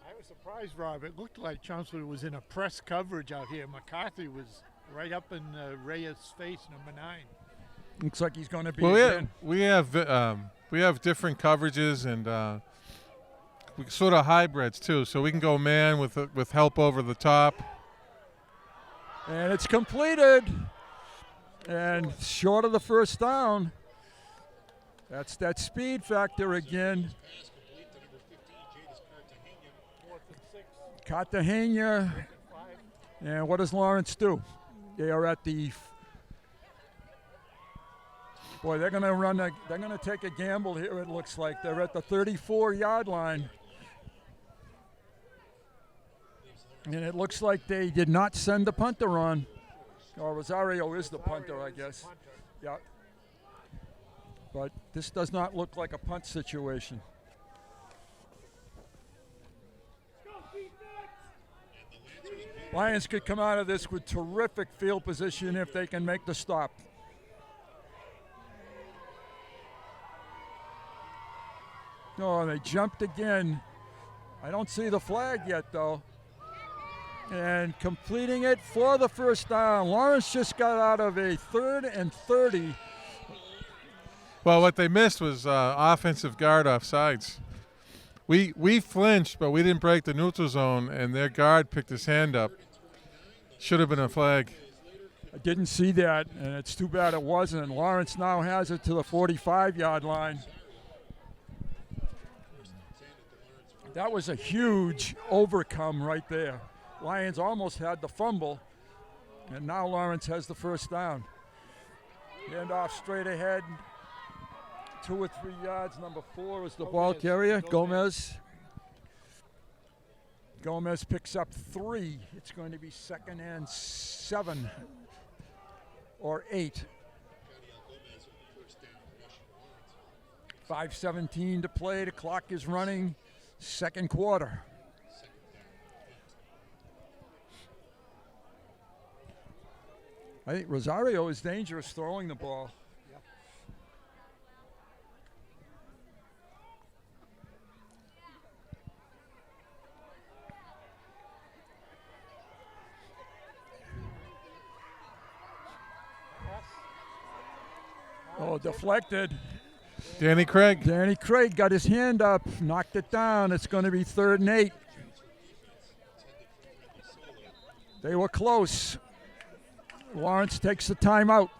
I was surprised, Rob. It looked like Chelmsford was in a press coverage out here. McCarthy was right up in Reyes' face, number 9. Looks like he's going to be. Well, we have different coverages and we sort of hybrids too. So we can go man with help over the top. And it's completed. And short of the first down. That's that speed factor again. Cartagena And what does Lawrence do? They are at the boy. They're going to run. They're going to take a gamble here. It looks like they're at the 34-yard line, and it looks like they did not send the punter on. Oh, Rosario is the punter, I guess. Yeah. But this does not look like a punt situation. Lions could come out of this with terrific field position if they can make the stop. Oh, they jumped again. I don't see the flag yet, though. And completing it for the first down. Lawrence just got out of a 3rd and 30. Well, what they missed was offensive guard offsides. We flinched, but we didn't break the neutral zone, and their guard picked his hand up. Should have been a flag. I didn't see that, and it's too bad it wasn't. Lawrence now has it to the 45-yard line. That was a huge overcome right there. Lions almost had the fumble, and now Lawrence has the first down. Hand off straight ahead. 2 or 3 yards. Number 4 is the ball carrier, Gomez. Gomez picks up 3. It's going to be 2nd and 7 or 8. 5:17 to play. The clock is running. Second quarter. I think Rosario is dangerous throwing the ball. Oh, deflected. Danny Craig. Danny Craig got his hand up, knocked it down. It's going to be 3rd and 8. They were close. Lawrence takes the timeout.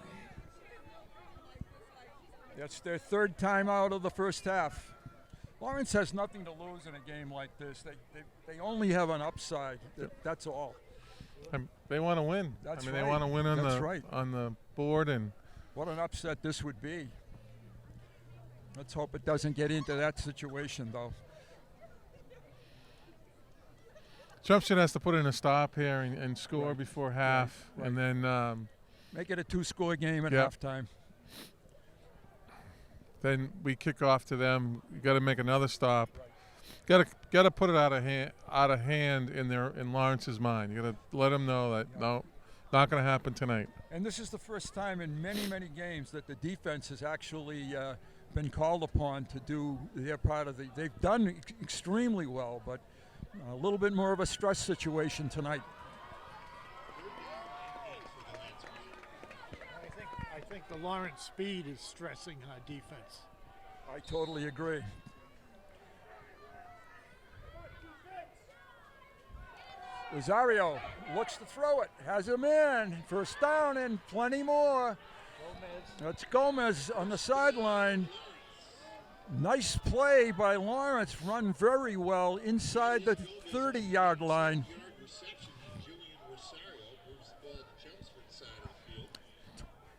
That's their 3rd timeout of the first half. Lawrence has nothing to lose in a game like this. They only have an upside. That's all. They want to win. That's They right. want to win on That's right. on the board, and What an upset this would be. Let's hope it doesn't get into that situation, though. Chelmsford has to put in a stop here and score before half, Right. and then Make it a 2-score game at Yep. halftime. then we kick off to them. You got to make another stop. Got to put it out of hand in Lawrence's mind. You got to let them know that no, not going to happen tonight. And this is the first time in many, many games that the defense has actually been called upon to do their part of the. They've done extremely well, but a little bit more of a stress situation tonight. I think the Lawrence speed is stressing our defense. I totally agree. Rosario looks to throw it, has him in, first down and plenty more. That's Gomez on the sideline. Nice play by Lawrence, run very well inside the 30-yard line.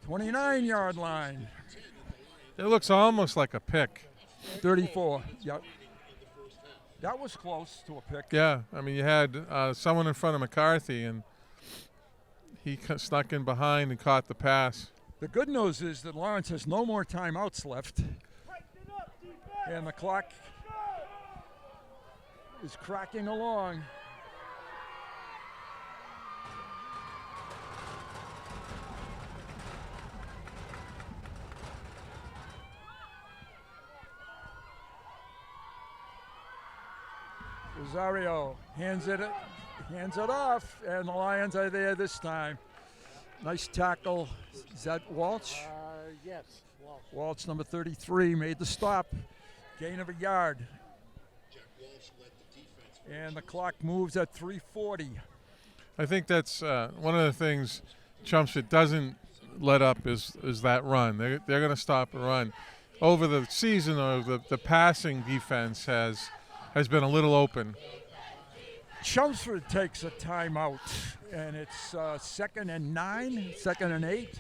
29-yard line. It looks almost like a pick. 34, yep. That was close to a pick. Yeah, you had someone in front of McCarthy, and he snuck in behind and caught the pass. The good news is that Lawrence has no more timeouts left. And the clock is cracking along. Rosario hands it off, and the Lions are there this time. Nice tackle. Is that Walsh? Yes. Walsh, number 33, made the stop. Gain of a yard. And the clock moves at 3:40. I think that's one of the things Chelmsford doesn't let up is that run. They're going to stop a run. Over the season, the passing defense has been a little open. Chelmsford takes a timeout, and it's 2nd and 9, 2nd and 8.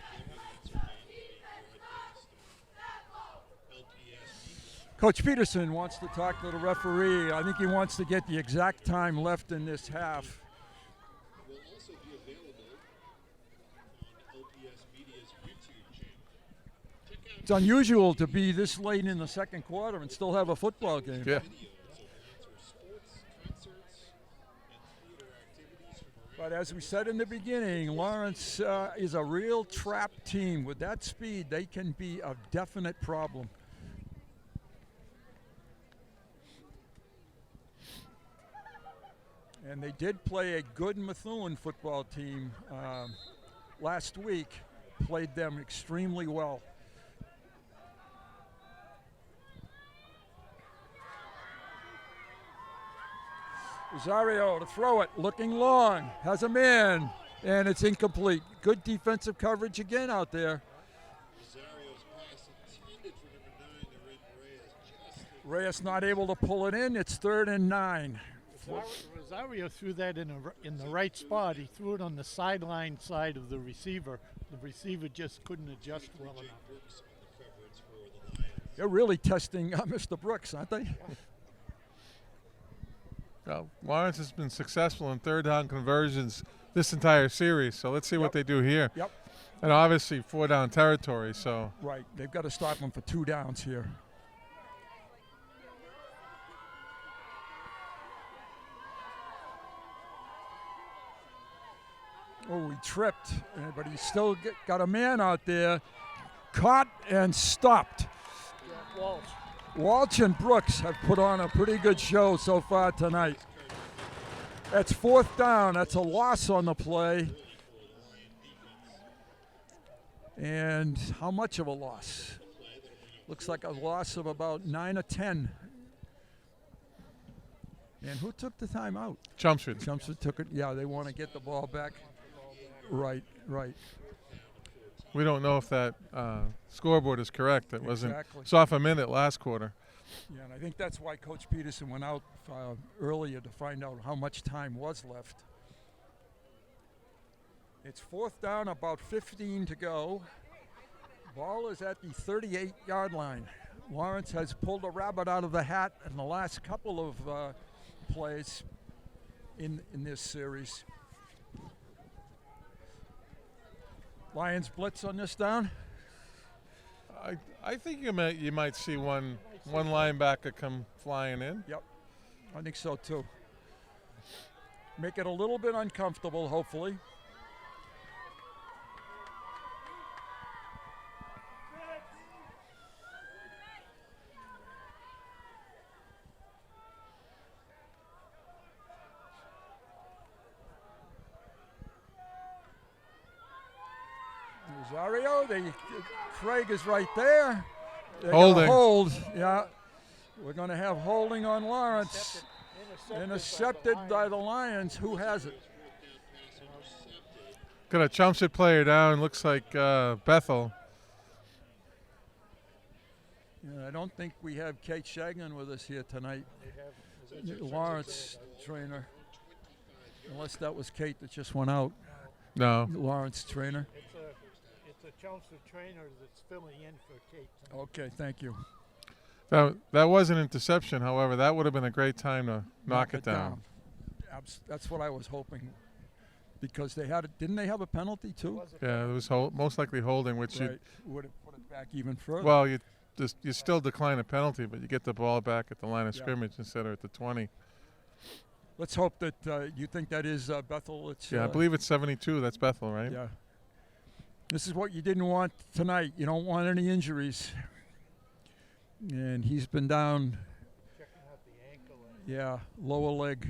Coach Peterson wants to talk to the referee. I think he wants to get the exact time left in this half. Will also be available on LPS Media's YouTube channel. Check out It's unusual to be this late in the second quarter and still have a football game. Yeah. videos of sports, concerts, and theater activities from around But as we said in the beginning, Lawrence is a real trap team. With that speed, they can be a definite problem. And they did play a good Methuen football team last week, played them extremely well. Rosario to throw it, looking long, has a man, and it's incomplete. Good defensive coverage again out there. Rosario's pass intended for number 9, the Red Reyes. Just Reyes not able to pull it in. It's 3rd and 9. Rosario threw that in the right spot. He threw it on the sideline side of the receiver. The receiver just couldn't adjust well enough. Brooks on the coverage for the Lions. They're really testing Mr. Brooks, aren't they? Well, Lawrence has been successful in third down conversions this entire series, so let's see what they do here. Yep. And obviously 4-down territory, so Right. They've got to stop them for 2 downs here. Oh, he tripped, but he still got a man out there. Caught and stopped. Walsh and Brooks have put on a pretty good show so far tonight. That's 4th down. That's a loss on the play. And how much of a loss? Looks like a loss of about 9 or 10. And who took the timeout? Chelmsford. Chelmsford took it. Yeah, they want to get the ball back. Right, right. We don't know if that scoreboard is correct. It wasn't. Exactly. It's off a minute last quarter. Yeah, and I think that's why Coach Peterson went out earlier to find out how much time was left. It's 4th down, about 15 to go. Ball is at the 38-yard line. Lawrence has pulled a rabbit out of the hat in the last couple of plays in this series. Lions blitz on this down. I think you might see one linebacker come flying in. Yep, I think so too. Make it a little bit uncomfortable, hopefully. Rosario, Craig is right there. They're gonna Holding. Hold, yeah. We're going to have holding on Lawrence. Intercepted by the Lions. Who has it? Got a Chelmsford player down. Looks like Bethel. Yeah, I don't think we have Kate Shagnon with us here tonight. Lawrence trainer. Unless that was Kate that just went out. No. Lawrence trainer. It's a Chelmsford trainer that's filling in for Kate. Okay, thank you. That was an interception. However, that would have been a great time to knock it down. That's what I was hoping. Because didn't they have a penalty too? Yeah, it was most likely holding, which Right. Would have put it back even further. well, you still decline a penalty, but you get the ball back at the line of Yeah. scrimmage instead of at the 20. Let's hope that you think that is Bethel. It's, Yeah, I believe it's 72. That's Bethel, right? Yeah. This is what you didn't want tonight. You don't want any injuries. And he's been down. Checking out the ankle. Yeah, lower leg.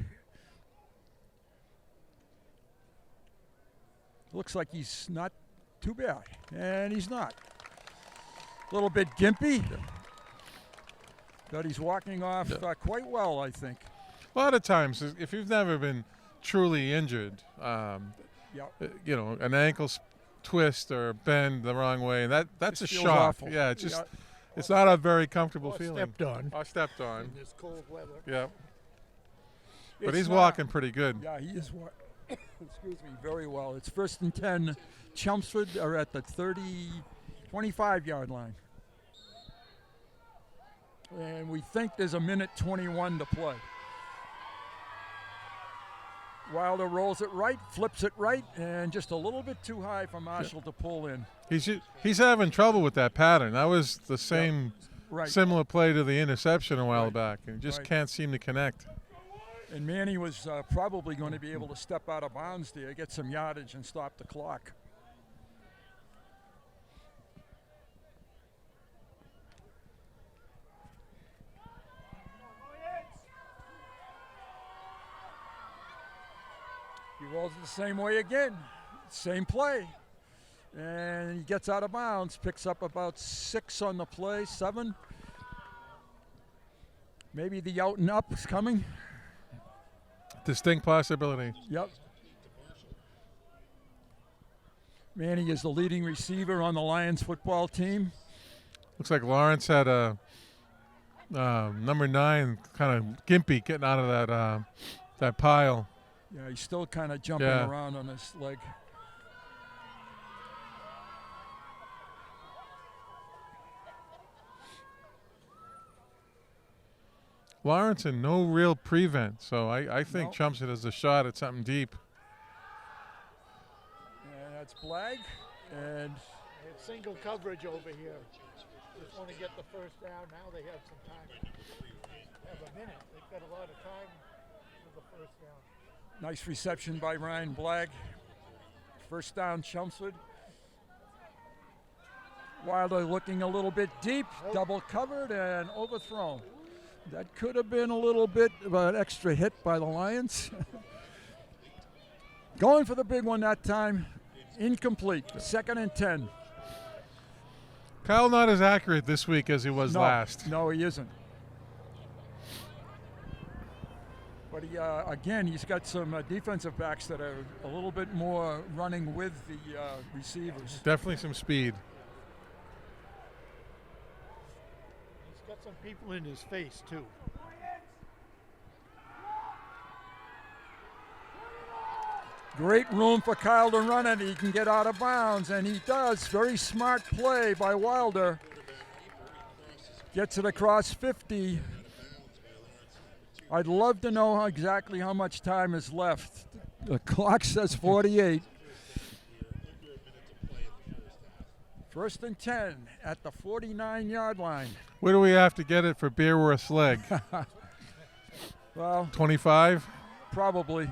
Looks like he's not too bad. And he's not. A little bit gimpy. But he's walking off quite well, I think. A lot of times, if you've never been truly injured, you know, an ankle twist or bend the wrong way, that's a feels shock. awful. Yeah, it's not a very comfortable feeling. Stepped on Or stepped on. in this cold weather. Yeah. But It's he's not. walking pretty good. Yeah, he is. Excuse me, very well. It's 1st and 10. Chelmsford are at the 25-yard line. And we think there's a minute 21 to play. Wilder rolls it right, flips it right, and just a little bit too high for Marshall to pull in. He's having trouble with that pattern. That was the same Right. similar play to the interception a while Right. back, and just Right. can't seem to connect. And Manny was probably going to be able to step out of bounds there, get some yardage, and stop the clock. He rolls it the same way again. Same play. And he gets out of bounds, picks up about 6 on the play, 7. Maybe the out and up is coming. Distinct possibility. Yep. Manny is the leading receiver on the Lions football team. Looks like Lawrence had a number 9 kind of gimpy getting out of that pile. Yeah, he's still kind of jumping Yeah. around on his leg. Lawrence in no real prevent, so I think No. Chelmsford has a shot at something deep. And that's Blagg. And They had single coverage over here. Just want to get the first down. Now they have some time. Have a minute. They've got a lot of time for the first down. nice reception by Ryan Blagg. First down, Chelmsford. Wilder looking a little bit deep, double covered and overthrown. That could have been a little bit of an extra hit by the Lions. Going for the big one that time. Incomplete. 2nd and 10. Kyle not as accurate this week as he was last. No, he isn't. But he, again, he's got some defensive backs that are a little bit more running with the receivers. Definitely some speed. He's got some people in his face, too. Great room for Kyle to run it. He can get out of bounds, and he does. Very smart play by Wilder. Gets it across 50. I'd love to know exactly how much time is left. The clock says 48. 1st and 10 at the 49-yard line. Where do we have to get it for Beerworth's leg? Well, 25? probably.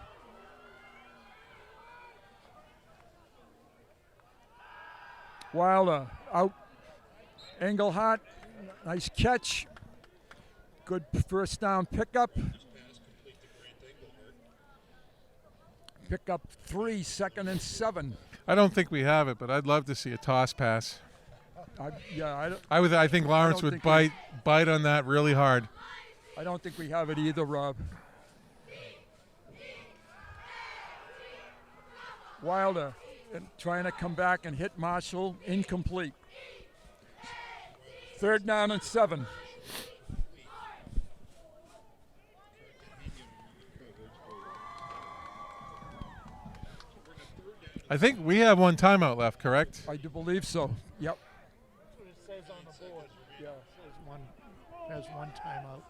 Wilder out. Engelhardt, nice catch. Good first down pickup. Pick up 3, 2nd and 7. I don't think we have it, but I'd love to see a toss pass. I think Lawrence don't would think bite on that really hard. I don't think we have it either, Rob. Wilder trying to come back and hit Marshall. Incomplete. 3rd down and 7. I think we have one timeout left, correct? I do believe so. Yep. That's what it says on the board. Yeah, it says one timeout.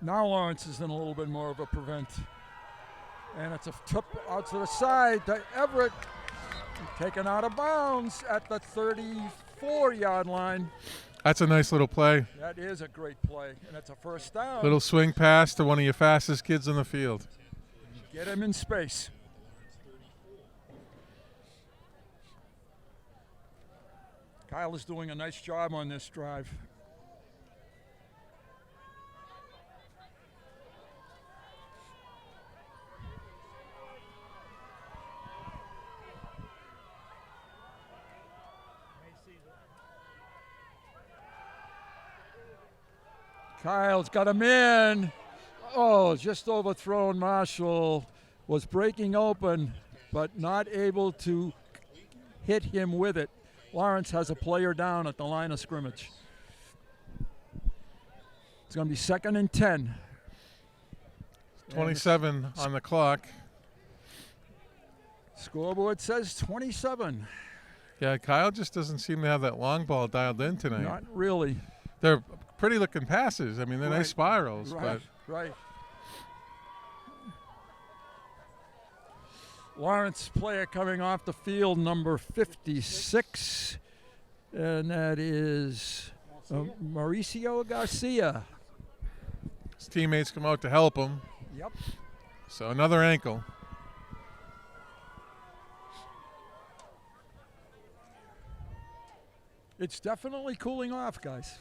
Now Lawrence is in a little bit more of a prevent. And it's a tip out to the side to Everett. Taken out of bounds at the 34-yard line. That's a nice little play. That is a great play, and it's a first down. Little swing pass to one of your fastest kids on the field. Get him in space. Kyle is doing a nice job on this drive. Kyle's got him in. Oh, just overthrown. Marshall was breaking open, but not able to hit him with it. Lawrence has a player down at the line of scrimmage. It's going to be 2nd and 10. 27 on the clock. Scoreboard says 27. Yeah, Kyle just doesn't seem to have that long ball dialed in tonight. Not really. They're pretty looking passes. I mean, they're nice spirals, Right, but right. Lawrence player coming off the field, number 56, and that is Mauricio Garcia. his teammates come out to help him. Yep. So another ankle. It's definitely cooling off, guys.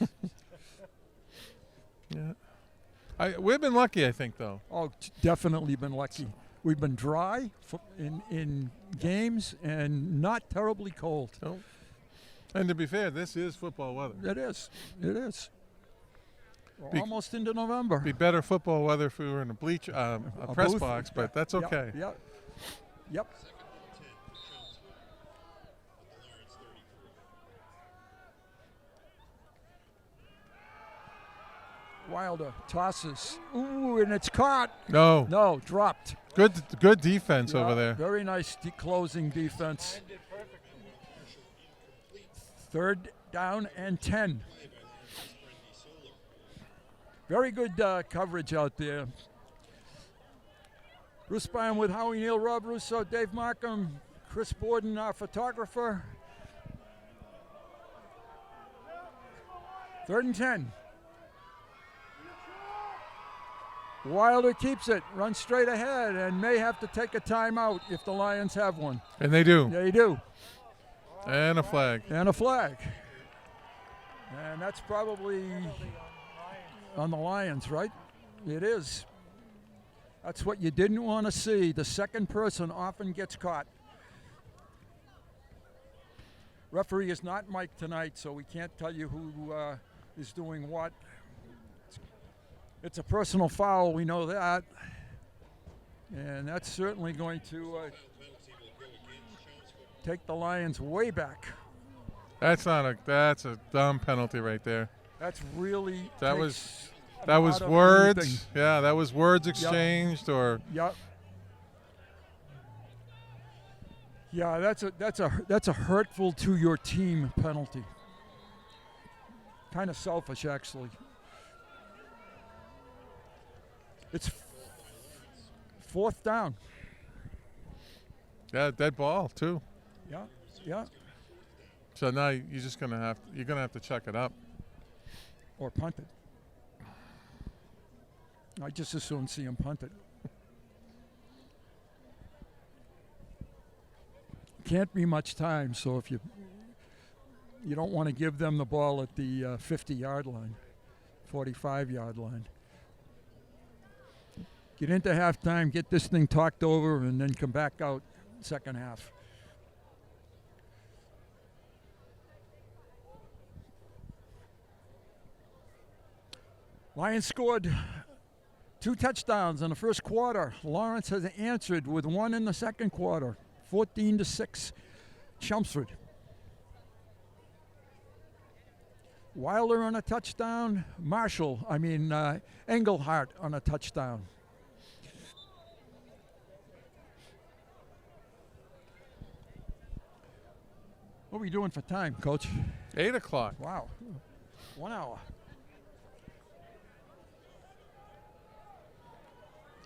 Yeah. We've been lucky, I think, though. Oh, definitely been lucky. We've been dry in games and not terribly cold. No. And to be fair, this is football weather. It is. It is. We're Be- almost into November. Be better football weather if we were in a press booth. box, but Yeah, that's yeah, okay. Yep. Yep. 2nd and 10 for Chelmsford at the Lawrence 34. Wilder tosses. Ooh, and it's caught. No, No, dropped. good defense Yeah, over there. Very nice closing defense. 3rd down and 10. Very good coverage out there. Bruce Byam with Howie Neal, Rob Russo, Dave Markham, Chris Borden, our photographer. 3rd and 10. Wilder keeps it, runs straight ahead, and may have to take a timeout if the Lions have one. And they do. They do. And a flag. And a flag. And that's probably on the Lions, right? It is. That's what you didn't want to see. The second person often gets caught. Referee is not Mike tonight, so we can't tell you who is doing what. It's a personal foul, we know that. And that's certainly going to take the Lions way back. That's a dumb penalty right there. That's really That takes That a was lot of words. anything. Yeah, that was words exchanged or Yep. Yeah, that's a hurtful to your team penalty. Kind of selfish, actually. It's 4th down. yeah, dead ball too. Yeah, yeah. So now you're just gonna have to check it up. Or punt it. I just as soon see him punt it. Can't be much time, so if you don't want to give them the ball at the 50-yard line, 45-yard line. Get into halftime, get this thing talked over, and then come back out second half. Lions scored 2 touchdowns in the first quarter. Lawrence has answered with 1 in the second quarter. 14-6, Chelmsford. Wilder on a touchdown. Engelhardt on a touchdown. What are we doing for time, Coach? 8 o'clock. Wow, 1 hour.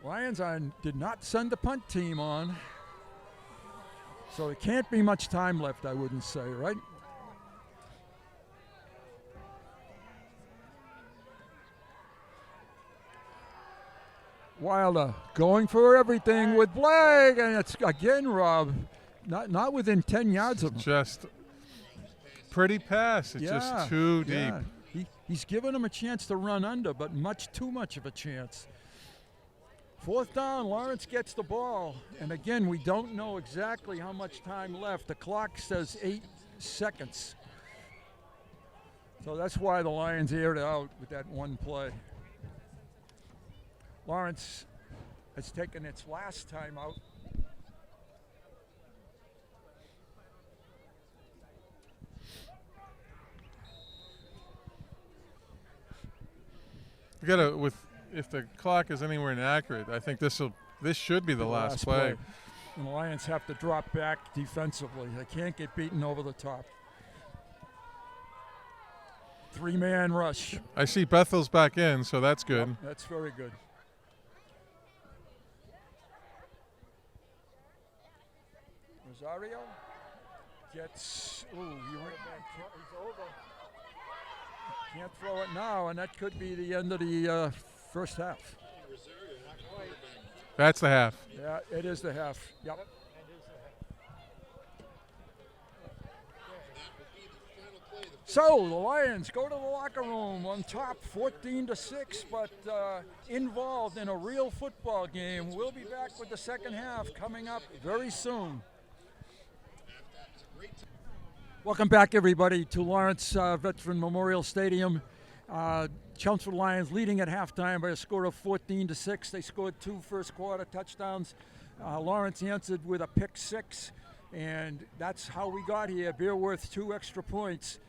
Lions did not send the punt team on, so there can't be much time left, I wouldn't say, right? Wilder going for everything with Blake, and it's again, Rob, not within 10 yards of him. Just pretty pass. It's just too deep. Yeah. He's given him a chance to run under, but too much of a chance. 4th down, Lawrence gets the ball. And again, we don't know exactly how much time left. The clock says 8 seconds. So that's why the Lions aired it out with that one play. Lawrence has taken its last time out. We gotta if the clock is anywhere inaccurate, I think this should be the last play. And the Lions have to drop back defensively. They can't get beaten over the top. 3-man rush. I see Bethel's back in, so that's good. Yep, that's very good. Rosario gets. Ooh, you went back. He's over. Can't throw it now, and that could be the end of the first half. That's the half. Yeah, it is the half. Yep. So the Lions go to the locker room on top 14-6, but involved in a real football game. We'll be back with the second half coming up very soon. Welcome back, everybody, to Lawrence Veteran Memorial Stadium. Chelmsford Lions leading at halftime by a score of 14-6. They scored 2 first-quarter touchdowns. Lawrence answered with a pick 6, and that's how we got here. Beerworth 2 extra points.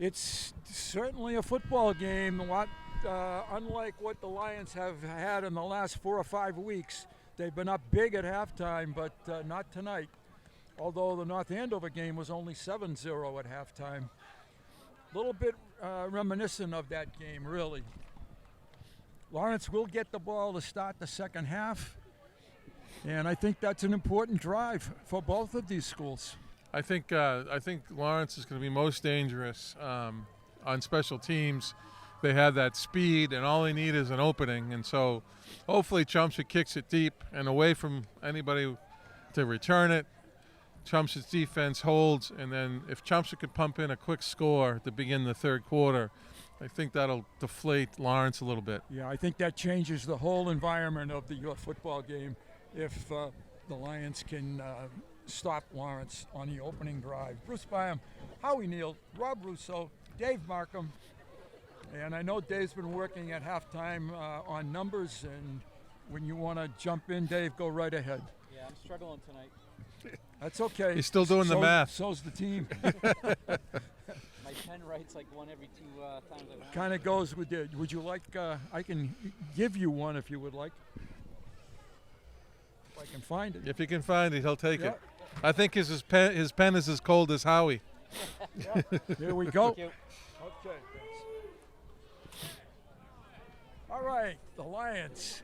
It's certainly a football game, unlike what the Lions have had in the last 4 or 5 weeks. They've been up big at halftime, but not tonight. Although the North Andover game was only 7-0 at halftime. A little bit reminiscent of that game, really. Lawrence will get the ball to start the second half, and I think that's an important drive for both of these schools. I think Lawrence is going to be most dangerous on special teams. They have that speed, and all they need is an opening. And so hopefully Chelmsford kicks it deep and away from anybody to return it. Chelmsford's defense holds, and then if Chelmsford could pump in a quick score to begin the third quarter, I think that'll deflate Lawrence a little bit. Yeah, I think that changes the whole environment of the football game if the Lions can stop Lawrence on the opening drive. Bruce Byam, Howie Neal, Rob Russo, Dave Markham, and I know Dave's been working at halftime on numbers, and when you want to jump in, Dave, go right ahead. Yeah, I'm struggling tonight. That's okay. He's still doing the math. So's the team. My pen writes like one every 2 times I want. Kind of goes with it. Would you like, I can give you one if you would like. If I can find it. If you can find it, he'll take Yeah. it. I think his pen is as cold as Howie. Yeah. Here we go. Thank you. Okay, thanks. All right, the Lions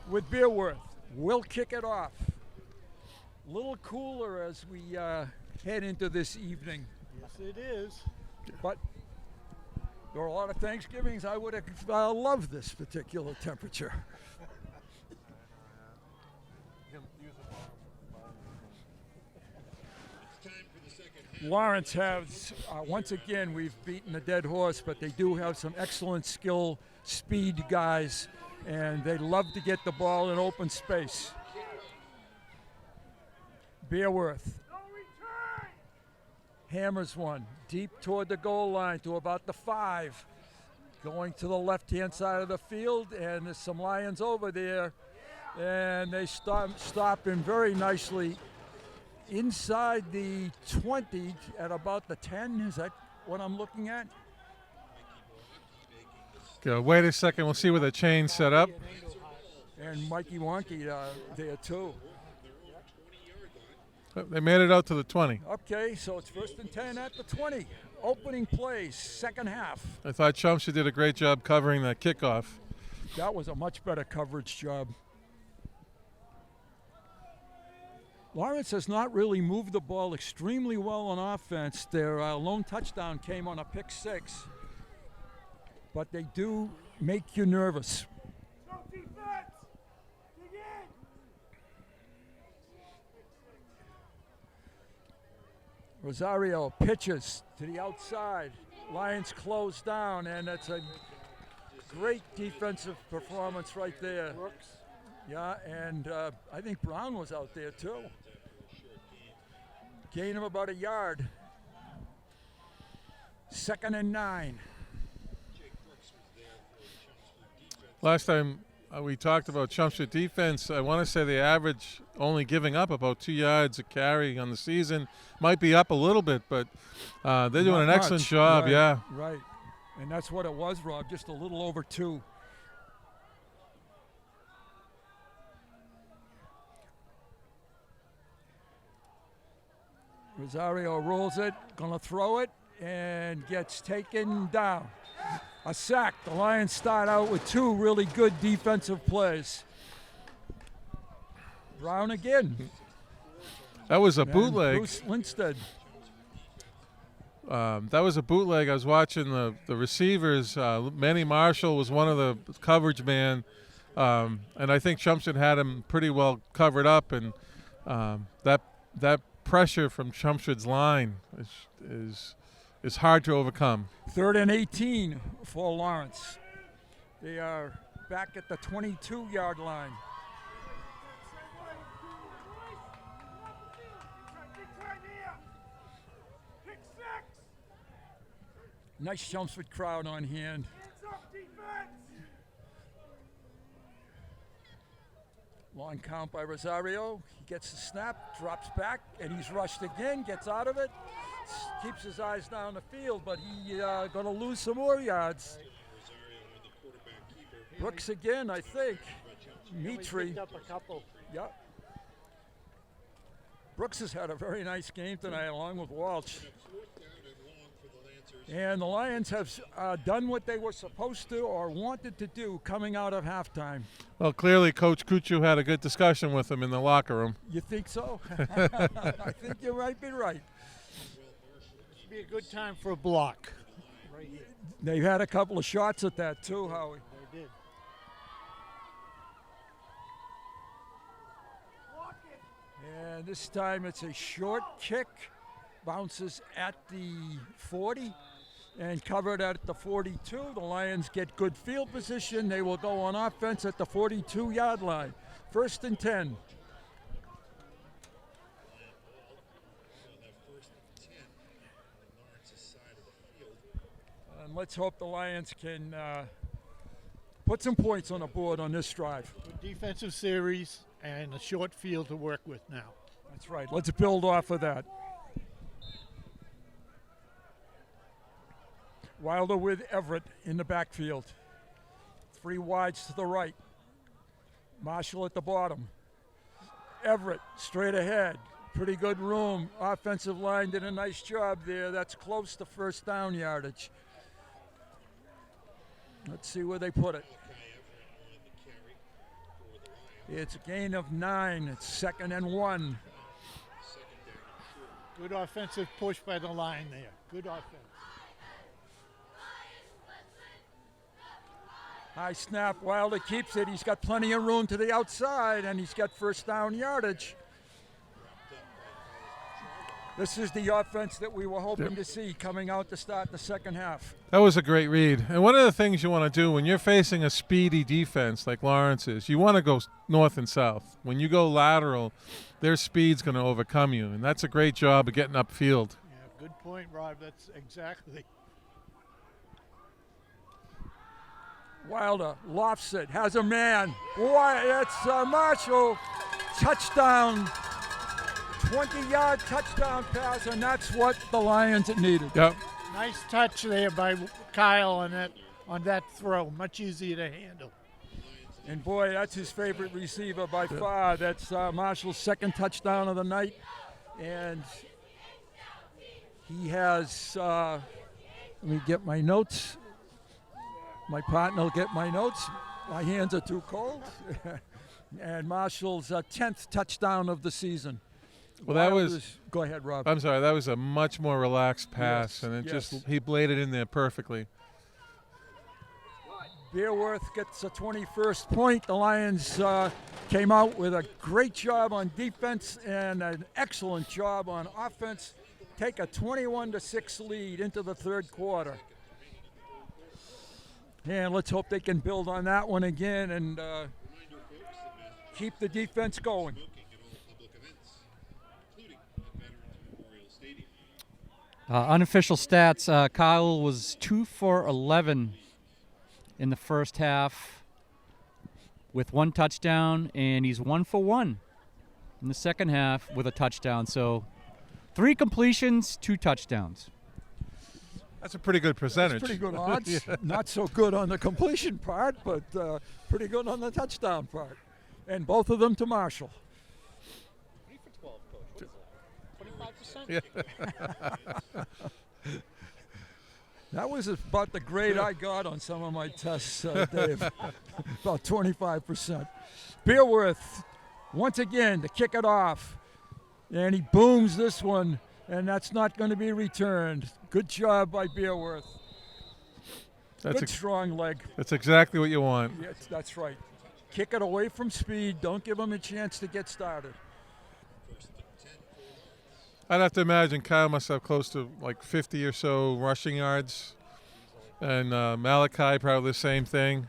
with Beerworth will kick it off. A little cooler as we head into this evening. Yes, it is. But there are a lot of Thanksgivings I would have loved this particular temperature. Lawrence has, once again, we've beaten a dead horse, but they do have some excellent skill, speed guys, and they love to get the ball in open space. Beerworth hammers one deep toward the goal line to about the 5. Going to the left-hand side of the field, and there's some Lions over there, and they stop him very nicely inside the 20 at about the 10. Is that what I'm looking at? Go. Wait a second. We'll see where the chain's set up. And Mikey Wonky there too. They made it out to the 20. Okay, so it's 1st and 10 at the 20. Opening plays, second half. I thought Chelmsford did a great job covering that kickoff. That was a much better coverage job. Lawrence has not really moved the ball extremely well on offense. Their lone touchdown came on a pick 6. But they do make you nervous. Rosario pitches to the outside. Lions close down, and that's a great defensive performance right there. Yeah, and I think Brown was out there too. Gain of about a yard. 2nd and 9. Last time we talked about Chelmsford defense, I want to say they average only giving up about 2 yards a carry on the season. Might be up a little bit, but they're doing Not an excellent much. job, Right, yeah. Right. And that's what it was, Rob, just a little over 2. Rosario rolls it, gonna throw it, and gets taken down. A sack. The Lions start out with 2 really good defensive plays. Brown again. That was a And bootleg. Bruce Lindstedt. That was a bootleg. I was watching the receivers. Manny Marshall was one of the coverage man, and I think Chelmsford had him pretty well covered up. And that pressure from Chelmsford's line is hard to overcome. 3rd and 18 for Lawrence. They are back at the 22-yard line. Nice Chelmsford crowd on hand. Long count by Rosario. He gets the snap, drops back, and he's rushed again, gets out of it, keeps his eyes down the field, but he's going to lose some more yards. Brooks again, I think. Mitri. Up a couple. Yep. Brooks has had a very nice game tonight, along with Walsh. And the Lions have done what they were supposed to or wanted to do coming out of halftime. Well, clearly Coach Kuchu had a good discussion with him in the locker room. You think so? I think you might be right. Should be a good time for a block. Right here. They've had a couple of shots at that too, Howie. They did. And this time it's a short kick, bounces at the 40 and covered at the 42. The Lions get good field position. They will go on offense at the 42-yard line. 1st and 10. And let's hope the Lions can put some points on the board on this drive. Good defensive series and a short field to work with now. That's right. Let's build off of that. Wilder with Everett in the backfield. 3 wides to the right. Marshall at the bottom. Everett straight ahead. Pretty good room. Offensive line did a nice job there. That's close to 1st down yardage. Let's see where they put it. It's a gain of 9. It's 2nd and 1. Good offensive push by the line there. Good offense. High snap. Wilder keeps it. He's got plenty of room to the outside, and he's got 1st down yardage. This is the offense that we were hoping to see coming out to start the second half. That was a great read. And one of the things you want to do when you're facing a speedy defense like Lawrence is, you want to go north and south. When you go lateral, their speed's going to overcome you, and that's a great job of getting upfield. Yeah, good point, Rob. That's exactly. Wilder lofts it, has a man. Boy, that's Marshall. Touchdown. 20-yard touchdown pass, and that's what the Lions needed. Yep. Nice touch there by Kyle on that throw. Much easier to handle. And boy, that's his favorite receiver by far. That's Marshall's 2nd touchdown of the night. And he has, let me get my notes. My partner will get my notes. My hands are too cold. And Marshall's 10th touchdown of the season. Well, that was. Go ahead, Rob. I'm sorry. That was a much more relaxed pass, Yes, and it yes. just he bladed in there perfectly. Beerworth gets a 21st point. The Lions came out with a great job on defense and an excellent job on offense. Take a 21-6 lead into the 3rd quarter. And let's hope they can build on that one again and keep the defense going. Unofficial stats, Kyle was 2 for 11 in the first half with 1 touchdown, and he's 1 for 1 in the second half with a touchdown. So 3 completions, 2 touchdowns. That's a pretty good percentage. Pretty good odds. Not so good on the completion part, but pretty good on the touchdown part. And both of them to Marshall. 3 for 12, Coach. What is it? 25%? Yeah. That was about the grade I got on some of my tests, Dave. About 25%. Beerworth, once again, to kick it off. And he booms this one, and that's not going to be returned. Good job by Beerworth. Good strong leg. That's exactly what you want. Yes, that's right. Kick it away from speed. Don't give him a chance to get started. I'd have to imagine Kyle must have close to like 50 or so rushing yards. And Malachi probably the same thing.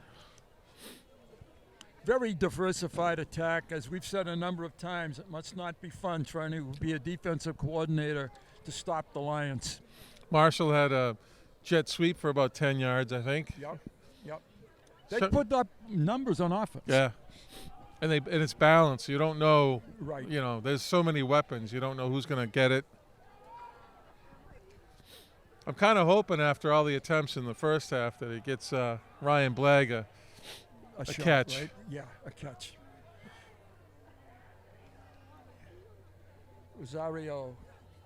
Very diversified attack. As we've said a number of times, it must not be fun trying to be a defensive coordinator to stop the Lions. Marshall had a jet sweep for about 10 yards, I think. Yep. They put up numbers on offense. Yeah. And it's balanced. You don't know. Right. You know, there's so many weapons. You don't know who's going to get it. I'm kind of hoping after all the attempts in the first half that he gets Ryan Blagg a shot, catch. Right? Yeah, a catch. Rosario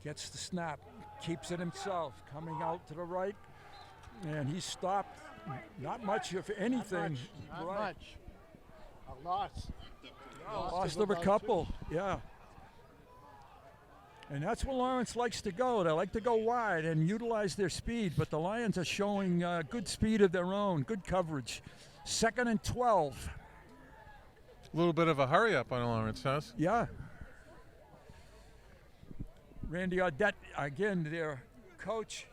gets the snap, keeps it himself, coming out to the right, and he's stopped. Not much, if anything. Not right. much. A loss. Lost of a couple, yeah. And that's where Lawrence likes to go. They like to go wide and utilize their speed, but the Lions are showing good speed of their own, good coverage. 2nd and 12. A little bit of a hurry up on Lawrence, huh? Yeah. Randy Audette, again, their coach,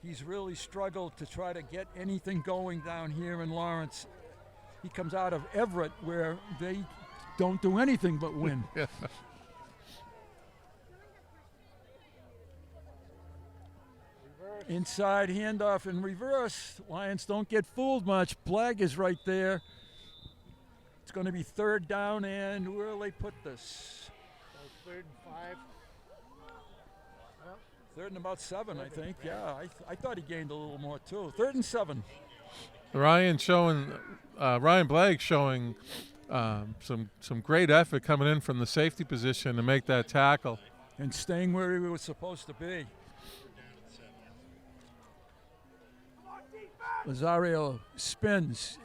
he's really struggled to try to get anything going down here in Lawrence. He comes out of Everett, where they don't do anything but win. Yeah. Inside handoff in reverse. Lions don't get fooled much. Blagg is right there. It's going to be 3rd down, and where will they put this? 3rd and 5. 3rd and about 7, I think. Yeah, I thought he gained a little more too. 3rd and 7. Ryan Blagg showing some great effort coming in from the safety position to make that tackle. And staying where he was supposed to be. Rosario spins,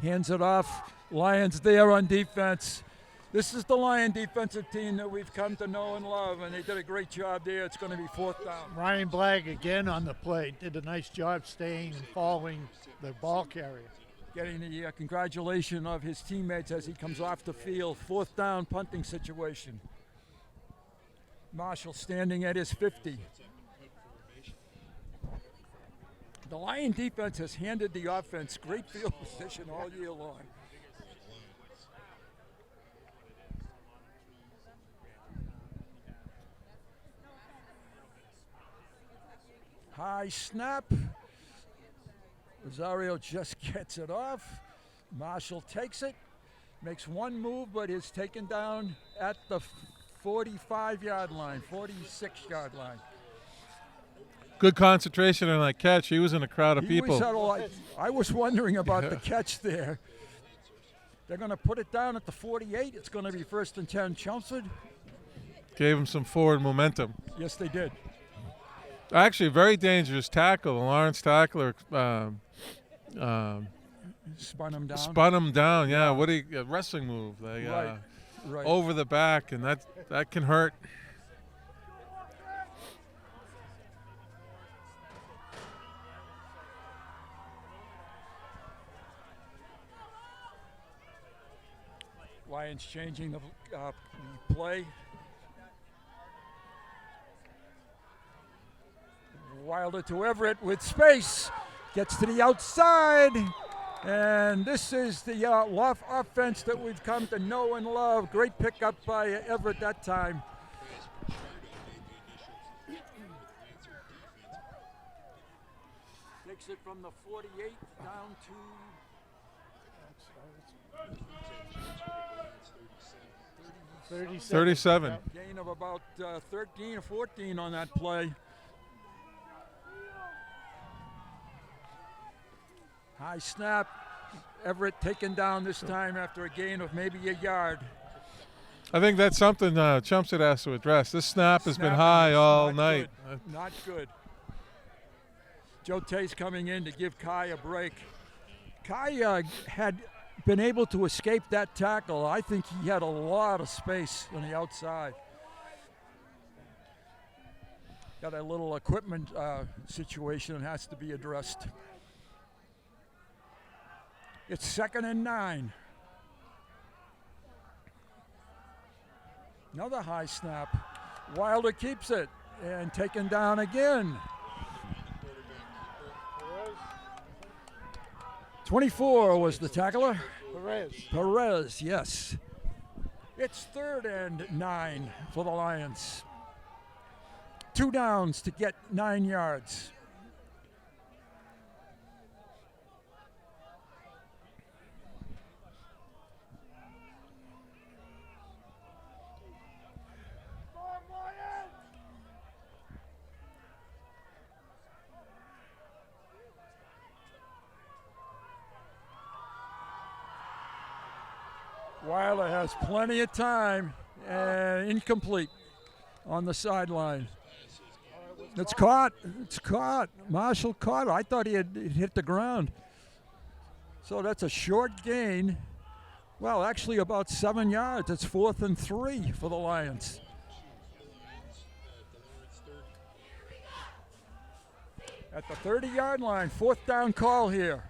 hands it off. Lions there on defense. This is the Lion defensive team that we've come to know and love, and they did a great job there. It's going to be 4th down. Ryan Blagg again on the play. Did a nice job staying and following the ball carrier. Getting the congratulation of his teammates as he comes off the field. 4th down punting situation. Marshall standing at his 50. The Lion defense has handed the offense great field position all year long. High snap. Rosario just gets it off. Marshall takes it, makes one move, but is taken down at the 45-yard line, 46-yard line. Good concentration on that catch. He was in a crowd of people. I was wondering about the catch there. They're going to put it down at the 48. It's going to be 1st and 10 Chelmsford. Gave him some forward momentum. Yes, they did. Actually, very dangerous tackle. The Lawrence tackler spun him down. Spun him down, yeah. What a wrestling move. They, right. Over the back, and that can hurt. Lions changing the play. Wilder to Everett with space. Gets to the outside. And this is the Loft offense that we've come to know and love. Great pickup by Everett that time. Takes it from the 48 down to 37. Gain of about 13 or 14 on that play. High snap. Everett taken down this time after a gain of maybe a yard. I think that's something Chelmsford has to address. This snap has been high all night. Not good. Joe Tay's coming in to give Kai a break. Kai had been able to escape that tackle. I think he had a lot of space on the outside. Got a little equipment situation that has to be addressed. It's 2nd and 9. Another high snap. Wilder keeps it and taken down again. 24 was the tackler. Perez, yes. It's 3rd and 9 for the Lions. 2 downs to get 9 yards. Wilder has plenty of time and incomplete on the sideline. It's caught. It's caught. Marshall caught it. I thought he had hit the ground. So that's a short gain. Well, actually about 7 yards. It's 4th and 3 for the Lions. At the 30-yard line, 4th down call here.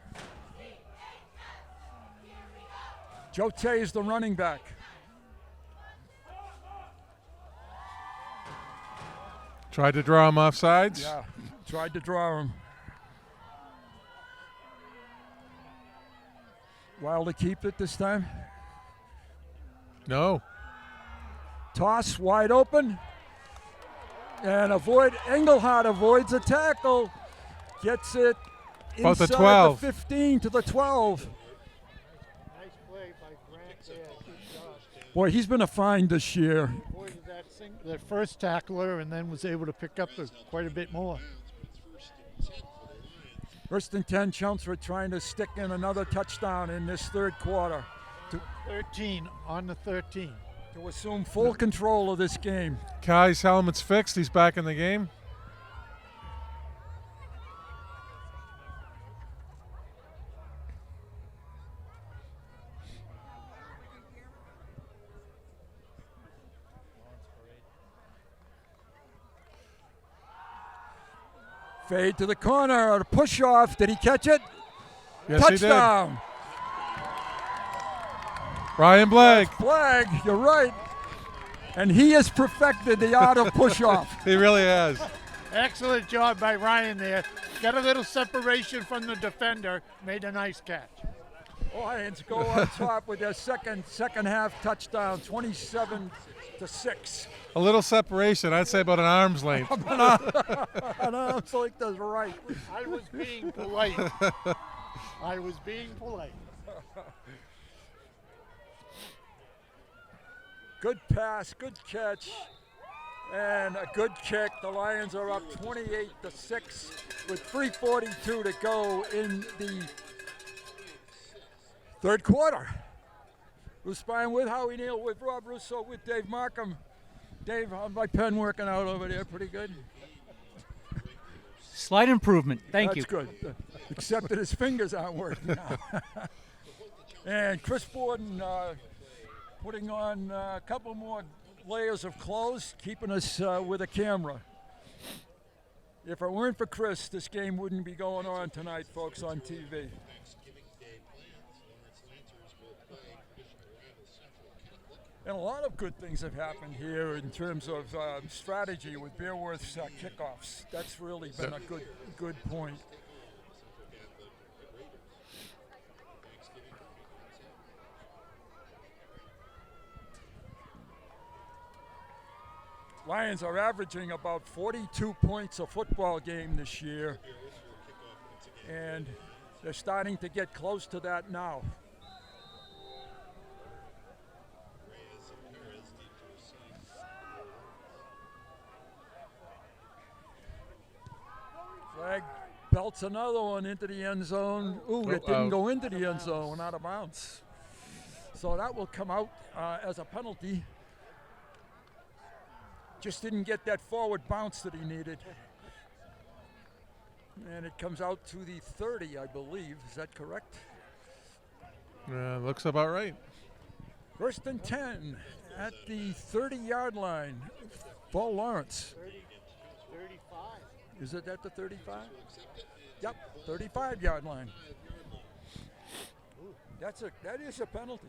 Joe Tay is the running back. Tried to draw him off sides. Yeah, tried to draw him. Wilder keep it this time. No. Toss wide open. And Engelhardt avoids a tackle. Gets it About the inside 12. the 15 to the 12. Nice play by Grant there. Good job. Boy, he's been a find this year. Avoided that first tackler and then was able to pick up quite a bit more. 1st and 10 for the Lions. 1st and 10, Chelmsford trying to stick in another touchdown in this 3rd quarter 13 on the 13. to assume full control of this game. Kai's helmet's fixed. He's back in the game. Fade to the corner, a push off. Did he catch it? Yes, Touchdown. he did. Ryan Blake. Flag, you're right. And he has perfected the art of push off. He really has. Excellent job by Ryan there. Got a little separation from the defender, made a nice catch. Lions go on top with their second half touchdown, 27-6. A little separation. I'd say about an arm's length. No, it's like that's right. I was being polite. I was being polite. Good pass, good catch, and a good kick. The Lions are up 28-6 with 3:42 to go in the 3rd quarter. Bruce Spine with Howie Neal, with Rob Russo, with Dave Markham. Dave, how's my pen working out over there? Pretty good? Slight improvement. Thank you. That's good. Except that his fingers aren't working now. And Chris Borden putting on a couple more layers of clothes, keeping us with a camera. If it weren't for Chris, this game wouldn't be going on tonight, folks, on TV. Thanksgiving Day plans. Lawrence Lancers will play divisional rival Central Catholic. And a lot of good things have happened here in terms of strategy with Beerworth's kickoffs. That's really been a good point. Lions are averaging about 42 points a football game this year, and they're starting to get close to that now. Flag belts another one into the end zone. Ooh, it didn't go into the end zone, went out of bounds. So that will come out as a penalty. Just didn't get that forward bounce that he needed. And it comes out to the 30, I believe. Is that correct? Looks about right. 1st and 10 at the 30-yard line for Lawrence. 35. Is it at the 35? Yep, 35-yard line. That is a penalty. That is a penalty.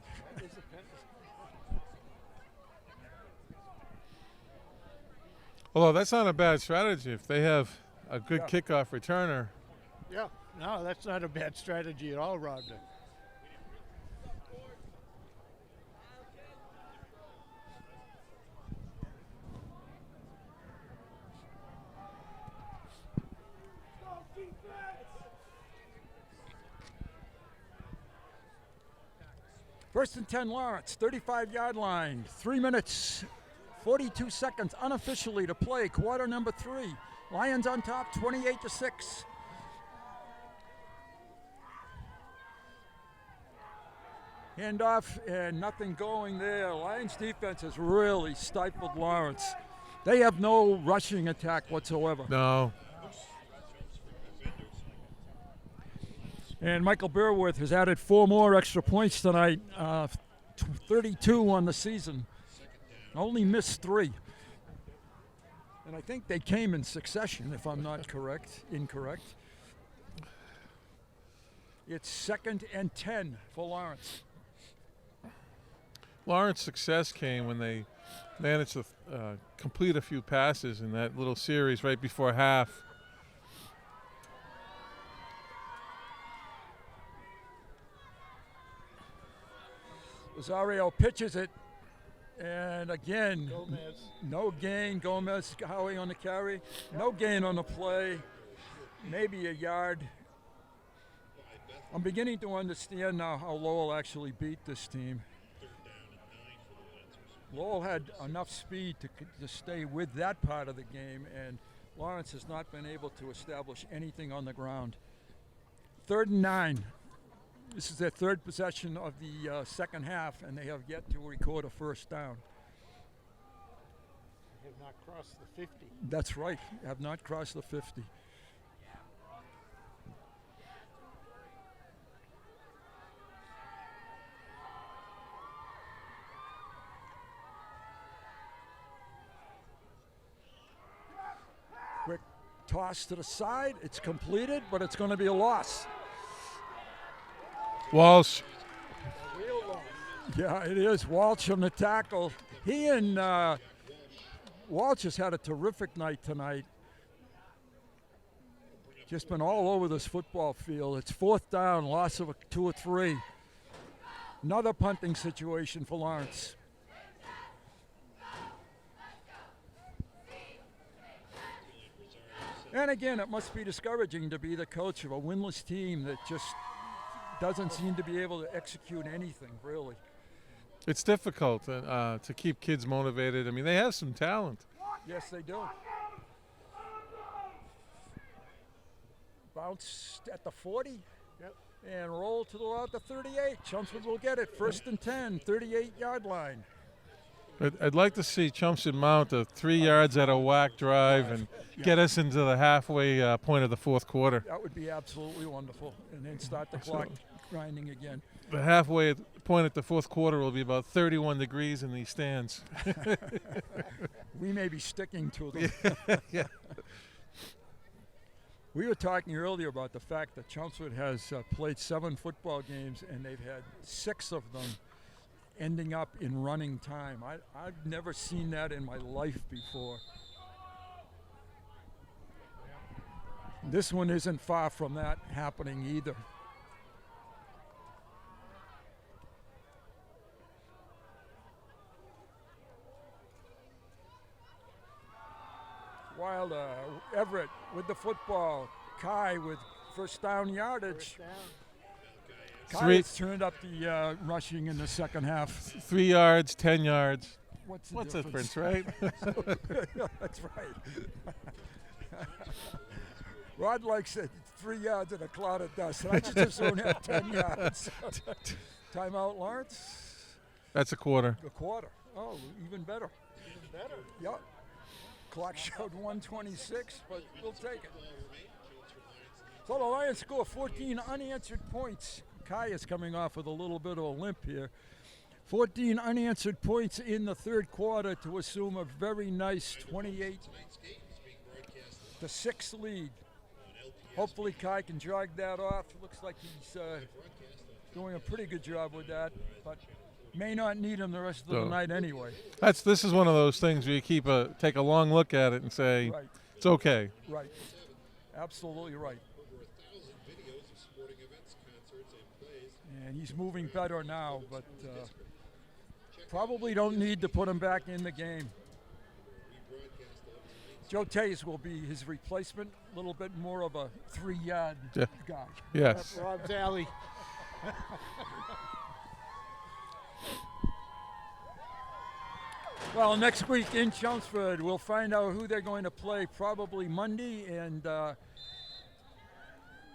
Although that's not a bad strategy if they have a good kickoff returner. Yeah, no, that's not a bad strategy at all, Rodney. First and 10, Lawrence, 35-yard line. 3 minutes, 42 seconds unofficially to play. Quarter number 3. Lions on top, 28-6. Handoff and nothing going there. Lions defense has really stifled Lawrence. They have no rushing attack whatsoever. No. And Michael Beerworth has added 4 more extra points tonight, 32 on the season. Only missed 3. And I think they came in succession, if I'm not incorrect. It's 2nd and 10 for Lawrence. Lawrence's success came when they managed to complete a few passes in that little series right before half. Rosario pitches it, and again, Gomez. no gain. Gomez, Howie on the carry. No gain on the play. Maybe a yard. I'm beginning to understand now how Lowell actually beat this team. Lowell had enough speed to stay with that part of the game, and Lawrence has not been able to establish anything on the ground. 3rd and 9. This is their 3rd possession of the second half, and they have yet to record a first down. They have not crossed the 50. That's right, have not crossed the 50. Quick toss to the side. It's completed, but it's going to be a loss. Walsh. Yeah, it is. Walsh on the tackle. He and Walsh has had a terrific night tonight. Just been all over this football field. It's 4th down, loss of 2 or 3. Another punting situation for Lawrence. And again, it must be discouraging to be the coach of a winless team that just doesn't seem to be able to execute anything, really. It's difficult to keep kids motivated. I mean, they have some talent. Yes, they do. Bounce at the 40. Yep. And roll to about the 38. Chelmsford will get it. 1st and 10, 38-yard line. I'd like to see Chelmsford mount a 3 yards at a whack drive and get us into the halfway point of the 4th quarter. That would be absolutely wonderful. And then start the clock grinding again. The halfway point at the 4th quarter will be about 31 degrees in these stands. We may be sticking to them. Yeah. We were talking earlier about the fact that Chelmsford has played 7 football games, and they've had 6 of them ending up in running time. I've never seen that in my life before. This one isn't far from that happening either. Wilder, Everett with the football. Kai with first down yardage. Kai has turned up the rushing in the second half. 3 yards, 10 yards. What's the difference, right? That's right. Rod likes it 3 yards in a cloud of dust. And I just as soon have 10 yards. Timeout, Lawrence. That's a quarter. A quarter. Oh, even better. Even better. Yep. Clock showed 126, but we'll take it. So the Lions score 14 unanswered points. Kai is coming off with a little bit of a limp here. 14 unanswered points in the third quarter to assume a very nice 28-6 lead. Hopefully Kai can jog that off. Looks like he's doing a pretty good job with that, but may not need him the rest of the night anyway. This is one of those things where you take a long look at it and say, Right. it's okay. Right. Absolutely right. And he's moving better now, but probably don't need to put him back in the game. Joe Tays will be his replacement, a little bit more of a 3-yard guy. Yes. Rob's alley. Well, next week in Chelmsford, we'll find out who they're going to play probably Monday, and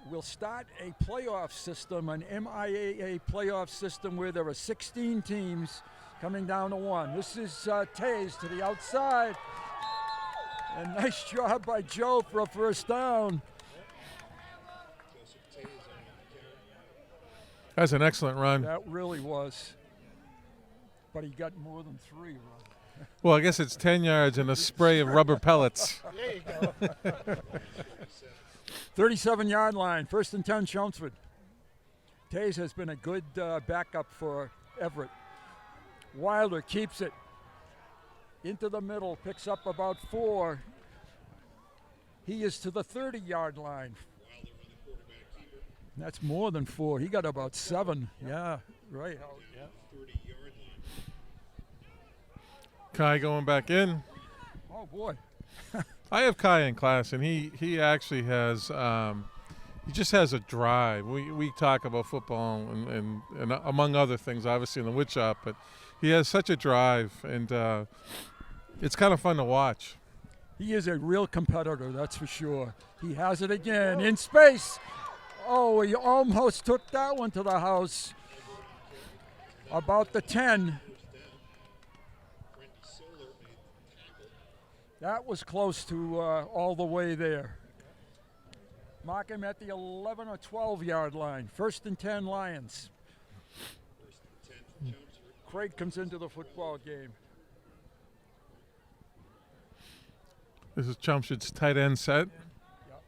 we'll start a playoff system, an MIAA playoff system where there are 16 teams coming down to one. This is Tays to the outside. And nice job by Joe for a first down. That's an excellent run. That really was. But he got more than 3, Ron. Well, I guess it's 10 yards and a spray of rubber pellets. There you go. 37-yard line, 1st and 10 Chelmsford. Tays has been a good backup for Everett. Wilder keeps it into the middle, picks up about 4. He is to the 30-yard line. That's more than 4. He got about 7. Yeah, right. Yeah. Kai going back in. Oh, boy. I have Kai in class, and he actually has he just has a drive. We talk about football and among other things, obviously in the wood shop, but he has such a drive, and it's kind of fun to watch. He is a real competitor, that's for sure. He has it again in space. Oh, he almost took that one to the house. About the 10. That was close to all the way there. Mark him at the 11 or 12-yard line. 1st and 10 Lions. Craig comes into the football game. This is Chelmsford's tight end set. Yep.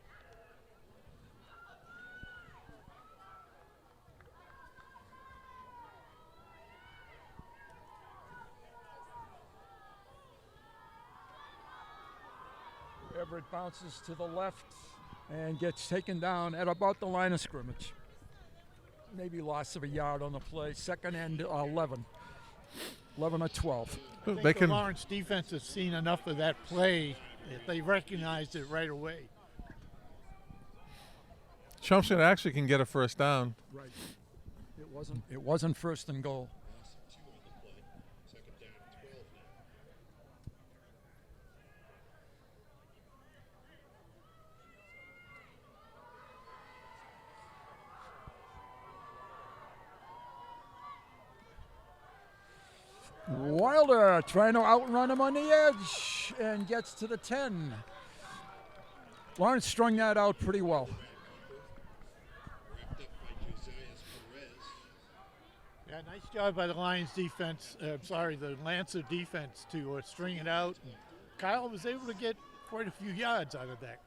Everett bounces to the left and gets taken down at about the line of scrimmage. Maybe loss of a yard on the play. 2nd and 11. 11 or 12. I think the Lawrence defense has seen enough of that play that they recognized it right away. Chelmsford actually can get a first down. Right. It wasn't 1st and goal. Wilder trying to outrun him on the edge and gets to the 10. Lawrence strung that out pretty well. Yeah, nice job by the Lions defense. The Lancer defense to string it out. And Kyle was able to get quite a few yards out of that.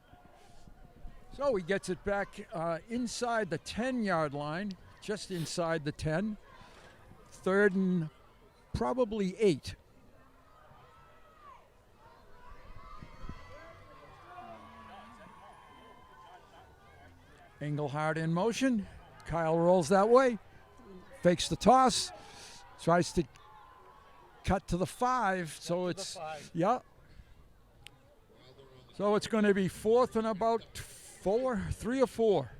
So he gets it back inside the 10-yard line, just inside the 10. 3rd and probably 8. Engelhardt in motion. Kyle rolls that way. Fakes the toss. Tries to cut to the 5. So it's, yeah. So it's going to be 4th and about 3 or 4.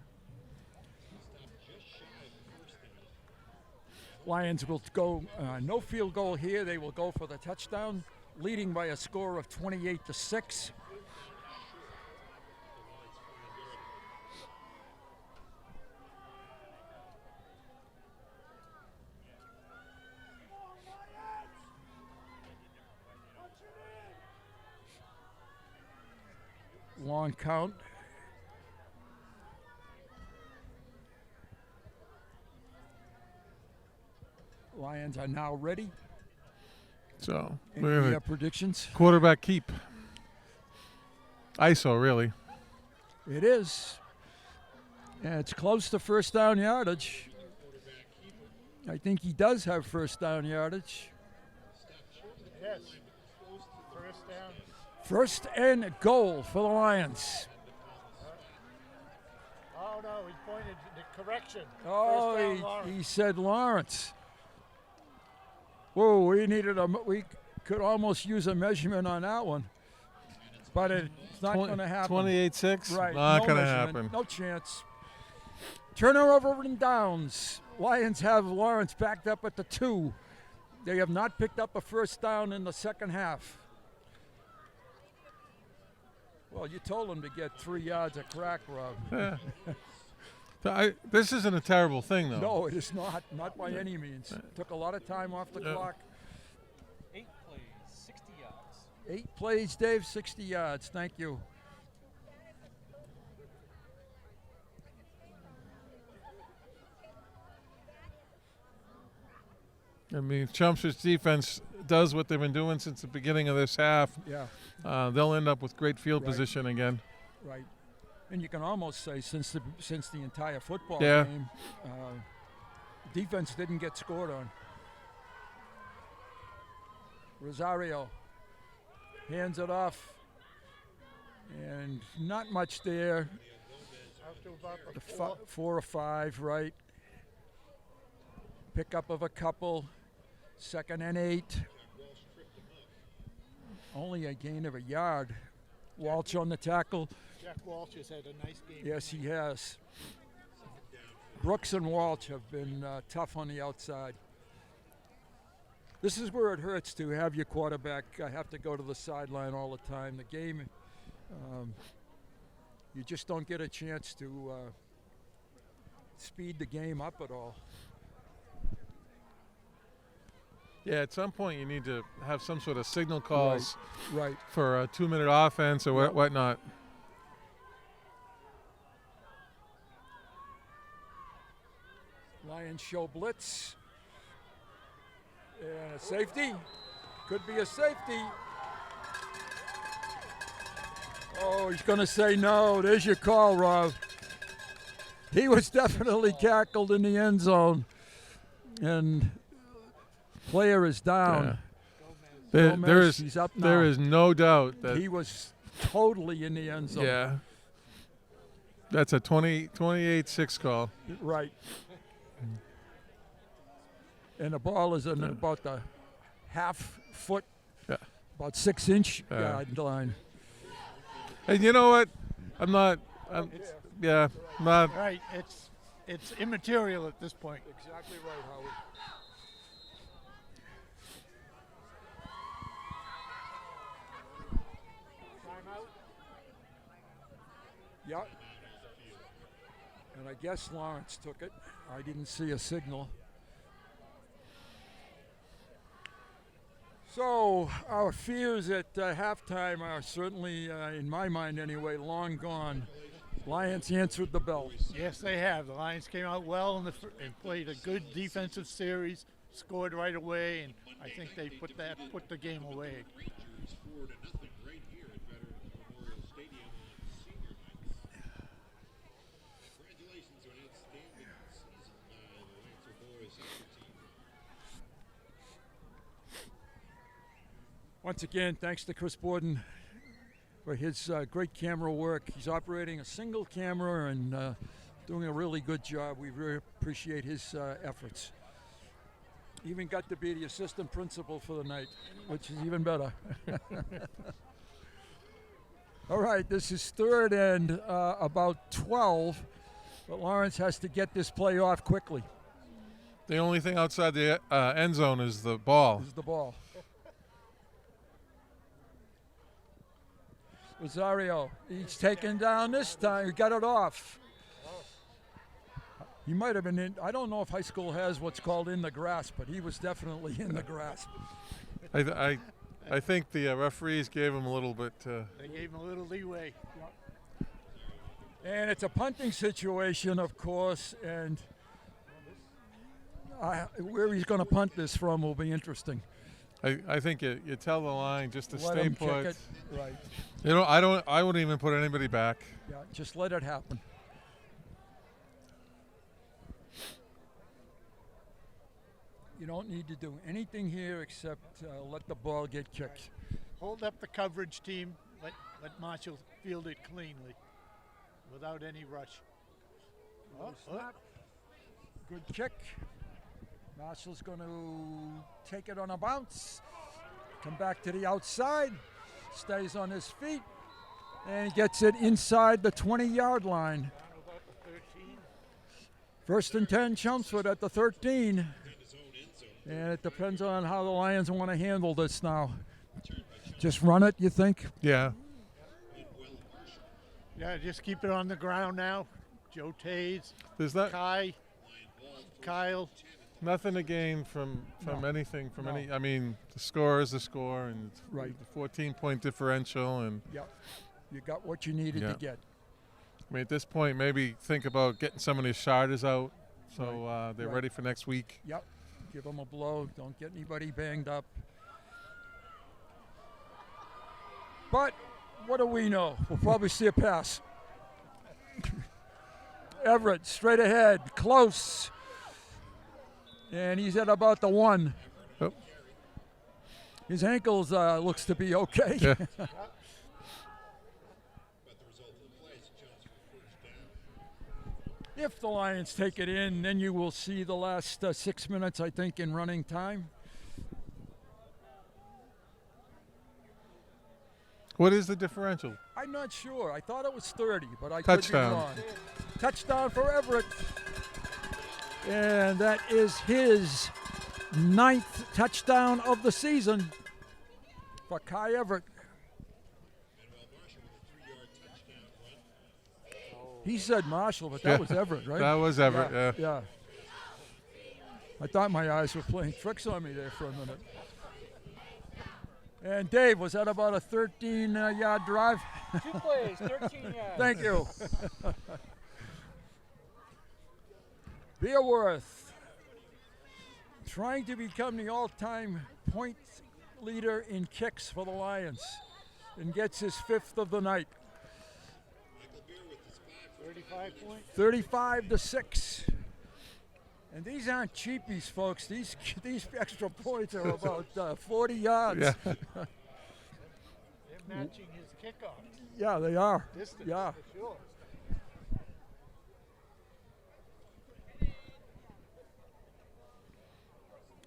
Lions will go no field goal here. They will go for the touchdown, leading by a score of 28-6. long count. Lions are now ready. So Any predictions? quarterback keep. ISO, really. It is. And it's close to first down yardage. I think he does have first down yardage. Yes. First down. First and goal for the Lions. Oh, no, he pointed the correction. Oh, First down, Lawrence. he said Lawrence. Whoa, we could almost use a measurement on that one. But it's not going to happen. 28-6? Right. Not no going to measurement, happen. No chance. Turnover and downs. Lions have Lawrence backed up at the 2. They have not picked up a first down in the second half. Well, you told them to get 3 yards of crack, Rob. Yeah. So this isn't a terrible thing, though. No, it is not. Not by any means. Took a lot of time off the clock. 8 plays, 60 yards. 8 plays, Dave, 60 yards. Thank you. I mean, Chelmsford's defense does what they've been doing since the beginning of this half. Yeah, They'll end up with great field Right. position again. right. And you can almost say since the entire football Yeah. game, defense didn't get scored on. Rosario hands it off, and not much there. Out to about the The 4. 4 or 5, right? Pickup of a couple. 2nd and 8. Only a gain of a yard. Walsh on the tackle. Jack Walsh has had a nice game. Yes, he has. Brooks and Walsh have been tough on the outside. This is where it hurts to have your quarterback have to go to the sideline all the time. The game, you just don't get a chance to speed the game up at all. Yeah, at some point you need to have some sort of signal calls Right. for a 2-minute offense or Yep. whatnot. Lions show blitz. And a safety. Could be a safety. Oh, he's going to say no. There's your call, Rob. He was definitely tackled in the end zone. And player is down. Gomez, he's up now. There is no doubt that He was totally in the end zone. yeah. That's a 28-6 call. Right. And the ball is in about the half foot, Yeah. about 6-inch Yeah. yard line. And you know what? I'm not. I'm not. Right, it's immaterial at this point. Exactly right, Howard. Yeah. And I guess Lawrence took it. I didn't see a signal. So our fears at halftime are certainly, in my mind anyway, long gone. Lions answered the bell. Yes, they have. The Lions came out well and played a good defensive series, scored right away, and I think they put the game away. Rangers 4-0 right here at Veterans Memorial Stadium on senior night. Congratulations on an outstanding season by the Lancer boys soccer team. Once again, thanks to Chris Borden for his great camera work. He's operating a single camera and doing a really good job. We really appreciate his efforts. Even got to be the assistant principal for the night, which is even better. All right, this is 3rd and about 12, but Lawrence has to get this play off quickly. The only thing outside the end zone is the ball. This is the ball. Rosario, he's taken down this time. He got it off. He might have been in. I don't know if high school has what's called in the grasp, but he was definitely in the grasp. I I think the referees gave him a little bit. They gave him a little leeway. And it's a punting situation, of course, and where he's going to punt this from will be interesting. I think you tell the line just to Let stay him put. kick it. Right. You know, I wouldn't even put anybody back. Yeah, just let it happen. You don't need to do anything here except let the ball get kicked. Hold up the coverage team. Let Marshall field it cleanly, without any rush. Good kick. Marshall's going to take it on a bounce. Come back to the outside. Stays on his feet. And gets it inside the 20-yard line. First and 10, Chelmsford at the 13. And it depends on how the Lions want to handle this now. Just run it, you think? Yeah. Yeah, just keep it on the ground now. Joe Tays, There's not Kyle. nothing to gain from No. anything from No. any. I mean, the score is the score, and it's Right. the 14-point differential, and Yep. You got what you needed Yeah. to get. I mean, at this point, maybe think about getting some of these starters out so they're Right. ready for next week. Yep. Give them a blow. Don't get anybody banged up. But what do we know? We'll probably see a pass. Everett straight ahead, close. And he's at about the 1. Oh. His ankles looks to be okay. Yeah. But the result of the play is Chelmsford first down. If the Lions take it in, then you will see the last 6 minutes, I think, in running time. What is the differential? I'm not sure. I thought it was 30, but I Touchdown. could be wrong. Touchdown for Everett. And that is his 9th touchdown of the season for Kai Everett. Manuel Marshall with a 3-yard touchdown run. He said Marshall, but that Yeah. was Everett, right? That was Everett, yeah. Yeah. I thought my eyes were playing tricks on me there for a minute. And Dave, was that about a 13-yard drive? 2 plays, 13 yards. Thank you. Beerworth trying to become the all-time point leader in kicks for the Lions and gets his 5th of the night. Michael Beer with his 35 points. 35-6. And these aren't cheapies, folks. These extra points are about 40 yards. Yeah. They're matching his kickoff Yeah, they are. distance. Yeah. For sure.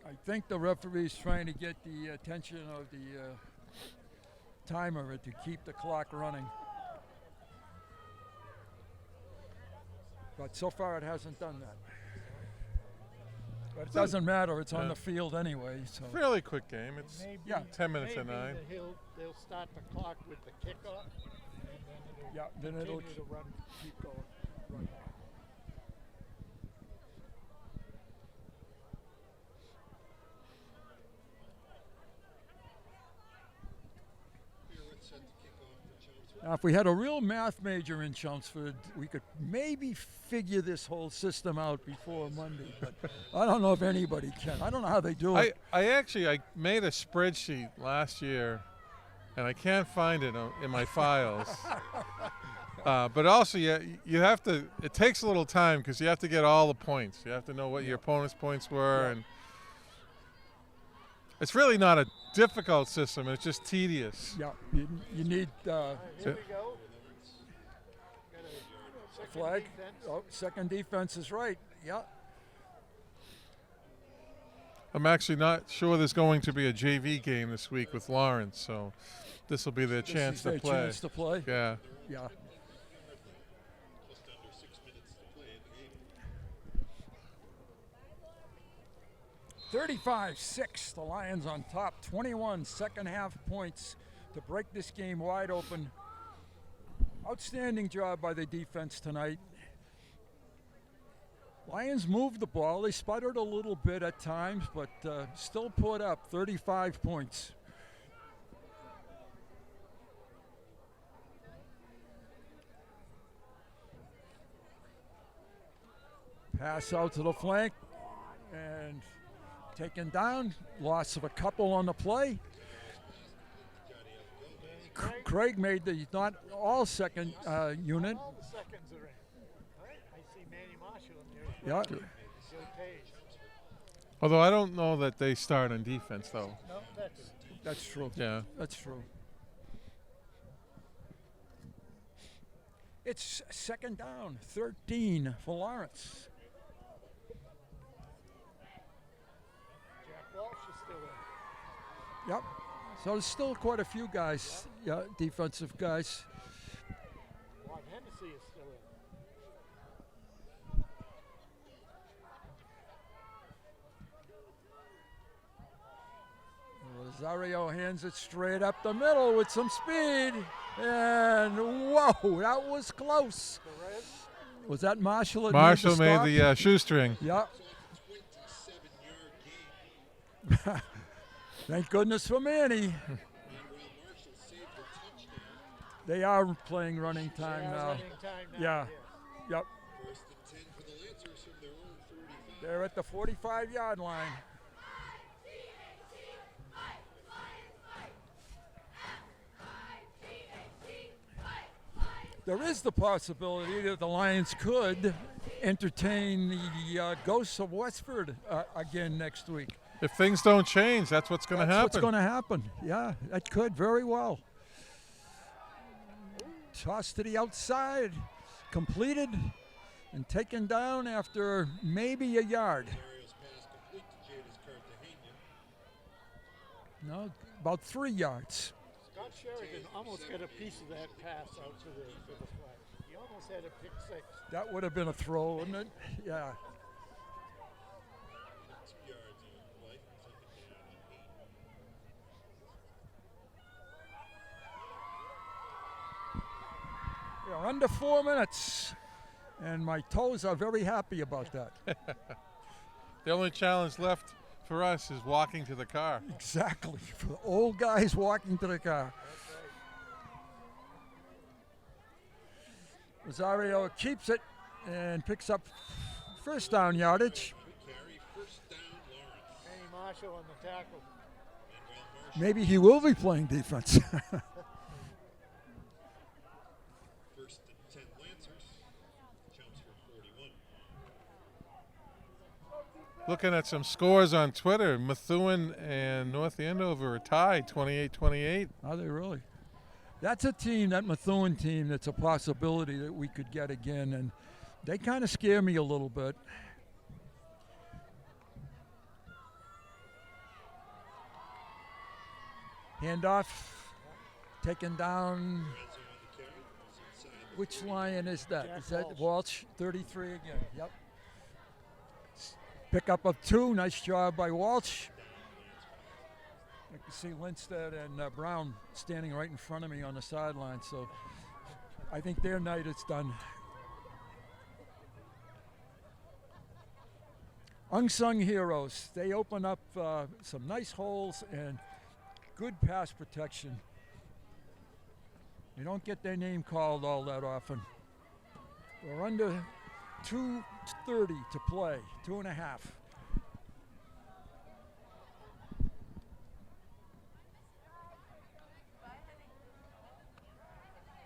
I think the referee's trying to get the attention of the timer to keep the clock running. But so far it hasn't done that. But it doesn't matter. It's on Yeah. the field anyway. So Fairly quick game. It's Maybe, Yeah. 10 minutes to maybe 9. They'll start the clock with the kickoff, and then yeah, then it'll continue to run, keep going. run. Beer with set to kick off for Chelmsford. Now, if we had a real math major in Chelmsford, we could maybe figure this whole system out before Monday. But I don't know if anybody can. I don't know how they do it. I made a spreadsheet last year, and I can't find it in my files. But also, you have to. It takes a little time because you have to get all the points. You have to know what your opponent's points were, Yeah. and it's really not a difficult system. It's just tedious. Yeah, you need Here we go. Got a second flag. defense. Oh, second defense is right. Yeah. I'm actually not sure there's going to be a JV game this week with Lawrence, so this will be their This chance is to their play. chance to play. Yeah. Yeah. Just under 6 minutes to play in the game. 35-6, the Lions on top. 21 second half points to break this game wide open. Outstanding job by the defense tonight. Lions moved the ball. They sputtered a little bit at times, but still put up 35 points. Pass out to the flank and taken down. Loss of a couple on the play. Craig made the not all second unit. All the seconds are in. Right? I see Manny Marshall in Yeah. there. Joe Page. Although I don't know that they start on defense, though. No, That's true. Yeah. That's true. It's second down, 13 for Lawrence. Jack Walsh is still in. Yep. So there's still quite a few guys, yeah, defensive guys. Juan Hennessy is still in. Rosario hands it straight up the middle with some speed. And whoa, that was close. Perez. Was that Marshall? That Marshall made made the shoestring. Yeah. 27-yard gain. Thank goodness for Manny. Manuel Marshall saved the touchdown. They are playing running time Yeah, now. running time now. Yeah. Yes. Yep. First and 10 for the Lancers from their own 35. They're at the 45-yard line. There is the possibility that the Lions could entertain the ghosts of Westford again next week. If things don't change, that's what's going to That's happen. what's going to happen. Yeah, that could very well. Toss to the outside, completed, and taken down after maybe a yard. Mario's pass complete to Jadis Cartagena. No, about 3 yards. Scott Sheridan almost got a piece of that pass out to the flag. He almost had a pick six. That would have been a throw, wouldn't it? Yeah. 2 yards on life and second down 8. We are under 4 minutes, and my toes are very happy about that. The only challenge left for us is walking to the car. Exactly. For the old guys walking to the car. Rosario keeps it and picks up first down yardage. Good carry, first down Lawrence. Manny Marshall on the tackle. Manuel Marshall, Maybe he will be playing defense. first and 10 Lancers. Chelmsford 41. Looking at some scores on Twitter, Methuen and North Andover are tied 28-28. Are they really? That's a team, that Methuen team, that's a possibility that we could get again, and they kind of scare me a little bit. Handoff, taken down. Renzo on the carry. He's inside the Which Lion is that? Jack Is that Walsh. Walsh? 33 again. Yep. Pickup of 2. Nice job by Walsh. I can see Lindstedt and Brown standing right in front of me on the sideline, so I think their night is done. Unsung heroes. They open up some nice holes and good pass protection. You don't get their name called all that often. We're under 2:30 to play, 2.5.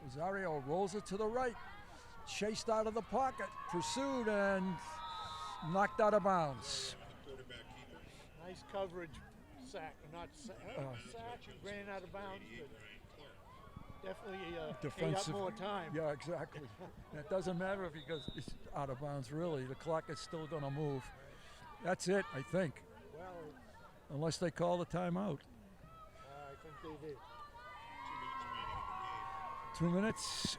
Rosario rolls it to the right, chased out of the pocket, pursued and knocked out of bounds. quarterback keeper. Nice coverage sack. Not sack. Sack. Ran out of bounds. But definitely ate up Defensive. more time. Yeah, exactly. And it doesn't matter if he goes out of bounds, really. The clock is still going to move. That's it, I think, Well, unless they call the timeout. I think they did. 2 minutes remaining in the game. 2 minutes.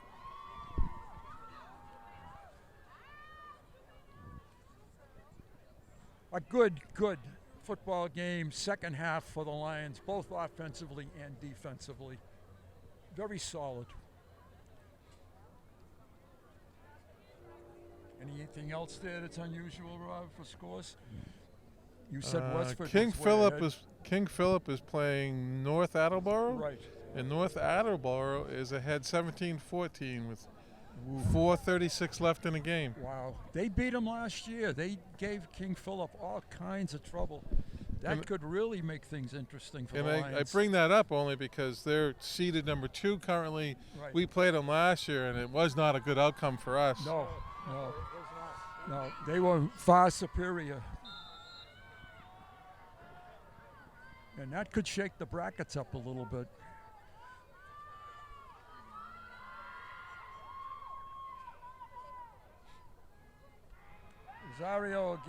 A good football game, second half for the Lions, both offensively and defensively. Very solid. Anything else there that's unusual, Rob, for scores? You said Westford. King was way Philip ahead. King Philip is playing North Attleboro. Right. And North Attleboro is ahead 17-14 with 4:36 left in the game. Wow. They beat them last year. They gave King Philip all kinds of trouble. That And- could really make things interesting for And the I Lions. bring that up only because they're seeded number 2 currently. Right. We played them last year, and it was not a good outcome for us. No, no, they were far superior. And that could shake the brackets up a little bit. Rosario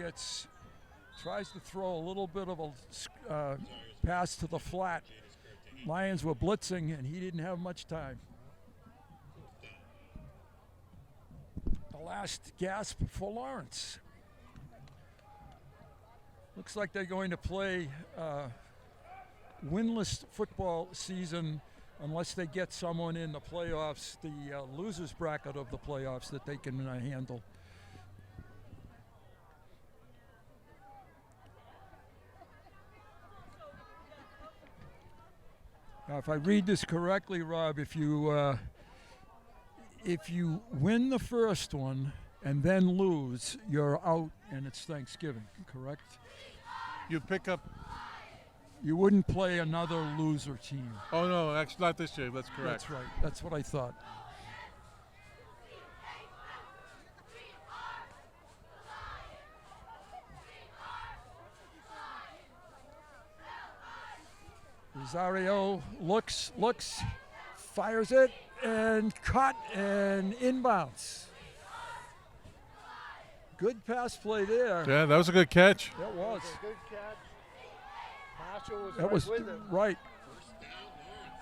tries to throw a little bit of a pass to the flat. Lions were blitzing, and he didn't have much time. The last gasp for Lawrence. Looks like they're going to play winless football season unless they get someone in the playoffs, the losers bracket of the playoffs that they can handle. Now, if I read this correctly, Rob, if you win the first one and then lose, you're out, and it's Thanksgiving, correct? You pick up. You wouldn't play another loser team. Oh no, actually not this year. That's correct. That's right. That's what I thought. Rosario looks, fires it, and caught and inbounds. Good pass play there. Yeah, that was a good catch. That was. Good catch. Marshall was That was with him. right. First down, Lawrence.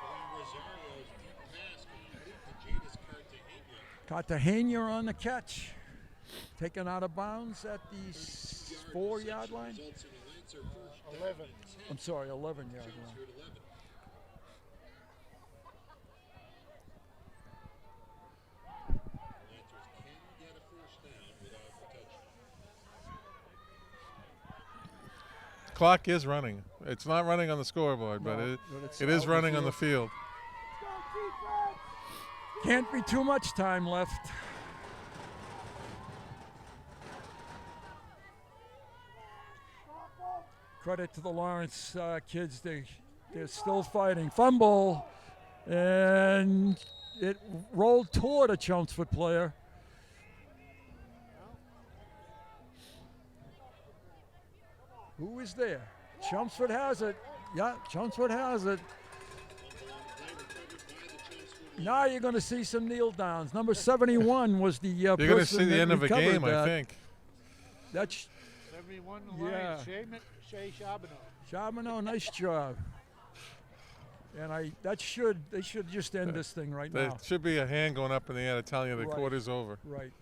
Joey Rosario's deep pass complete to Jadis Cartagena. Cartagena on the catch. Taken out of bounds at the 4-yard line. Results in a Lancer first 11. I'm sorry, 11-yard line. Chelmsford 11. Lancers can get a first down without the touchdown. Clock is running. It's not running on the scoreboard, but No, it, but it's it is out running on the field. Can't be too much time left. Credit to the Lawrence kids. They're still fighting. Fumble. And it rolled toward a Chelmsford player. Who is there? Chelmsford has it. Yeah, Chelmsford has it. Now you're going to see some kneel downs. Number 71 was the You're going to person see the that end of a recovered game, that. I think. That's 71 Yeah. Lions. Shea Charbonneau. Charbonneau, nice job. And they should just end this thing right There now. should be a hand going up in the air to tell you the Right. quarter's over. Right.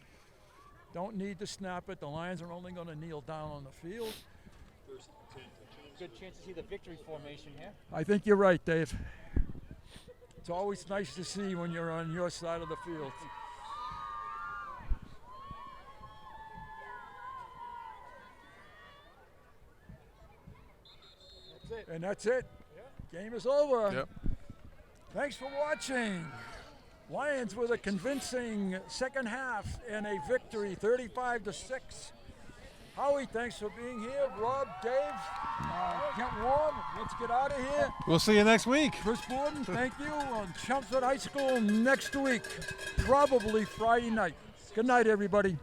Don't need to snap it. The Lions are only going to kneel down on the field. First and 10 for Chelmsford. Good chance to see the victory formation here. I think you're right, Dave. It's always nice to see when you're on your side of the field. That's it. And that's it. Game is over. Yep. Thanks for watching. Lions with a convincing second half and a victory, 35-6. Howie, thanks for being here. Rob, Dave, get warm. Let's get out of here. We'll see you next week. Chris Borden, thank you. On Chelmsford High School next week, probably Friday night. Good night, everybody.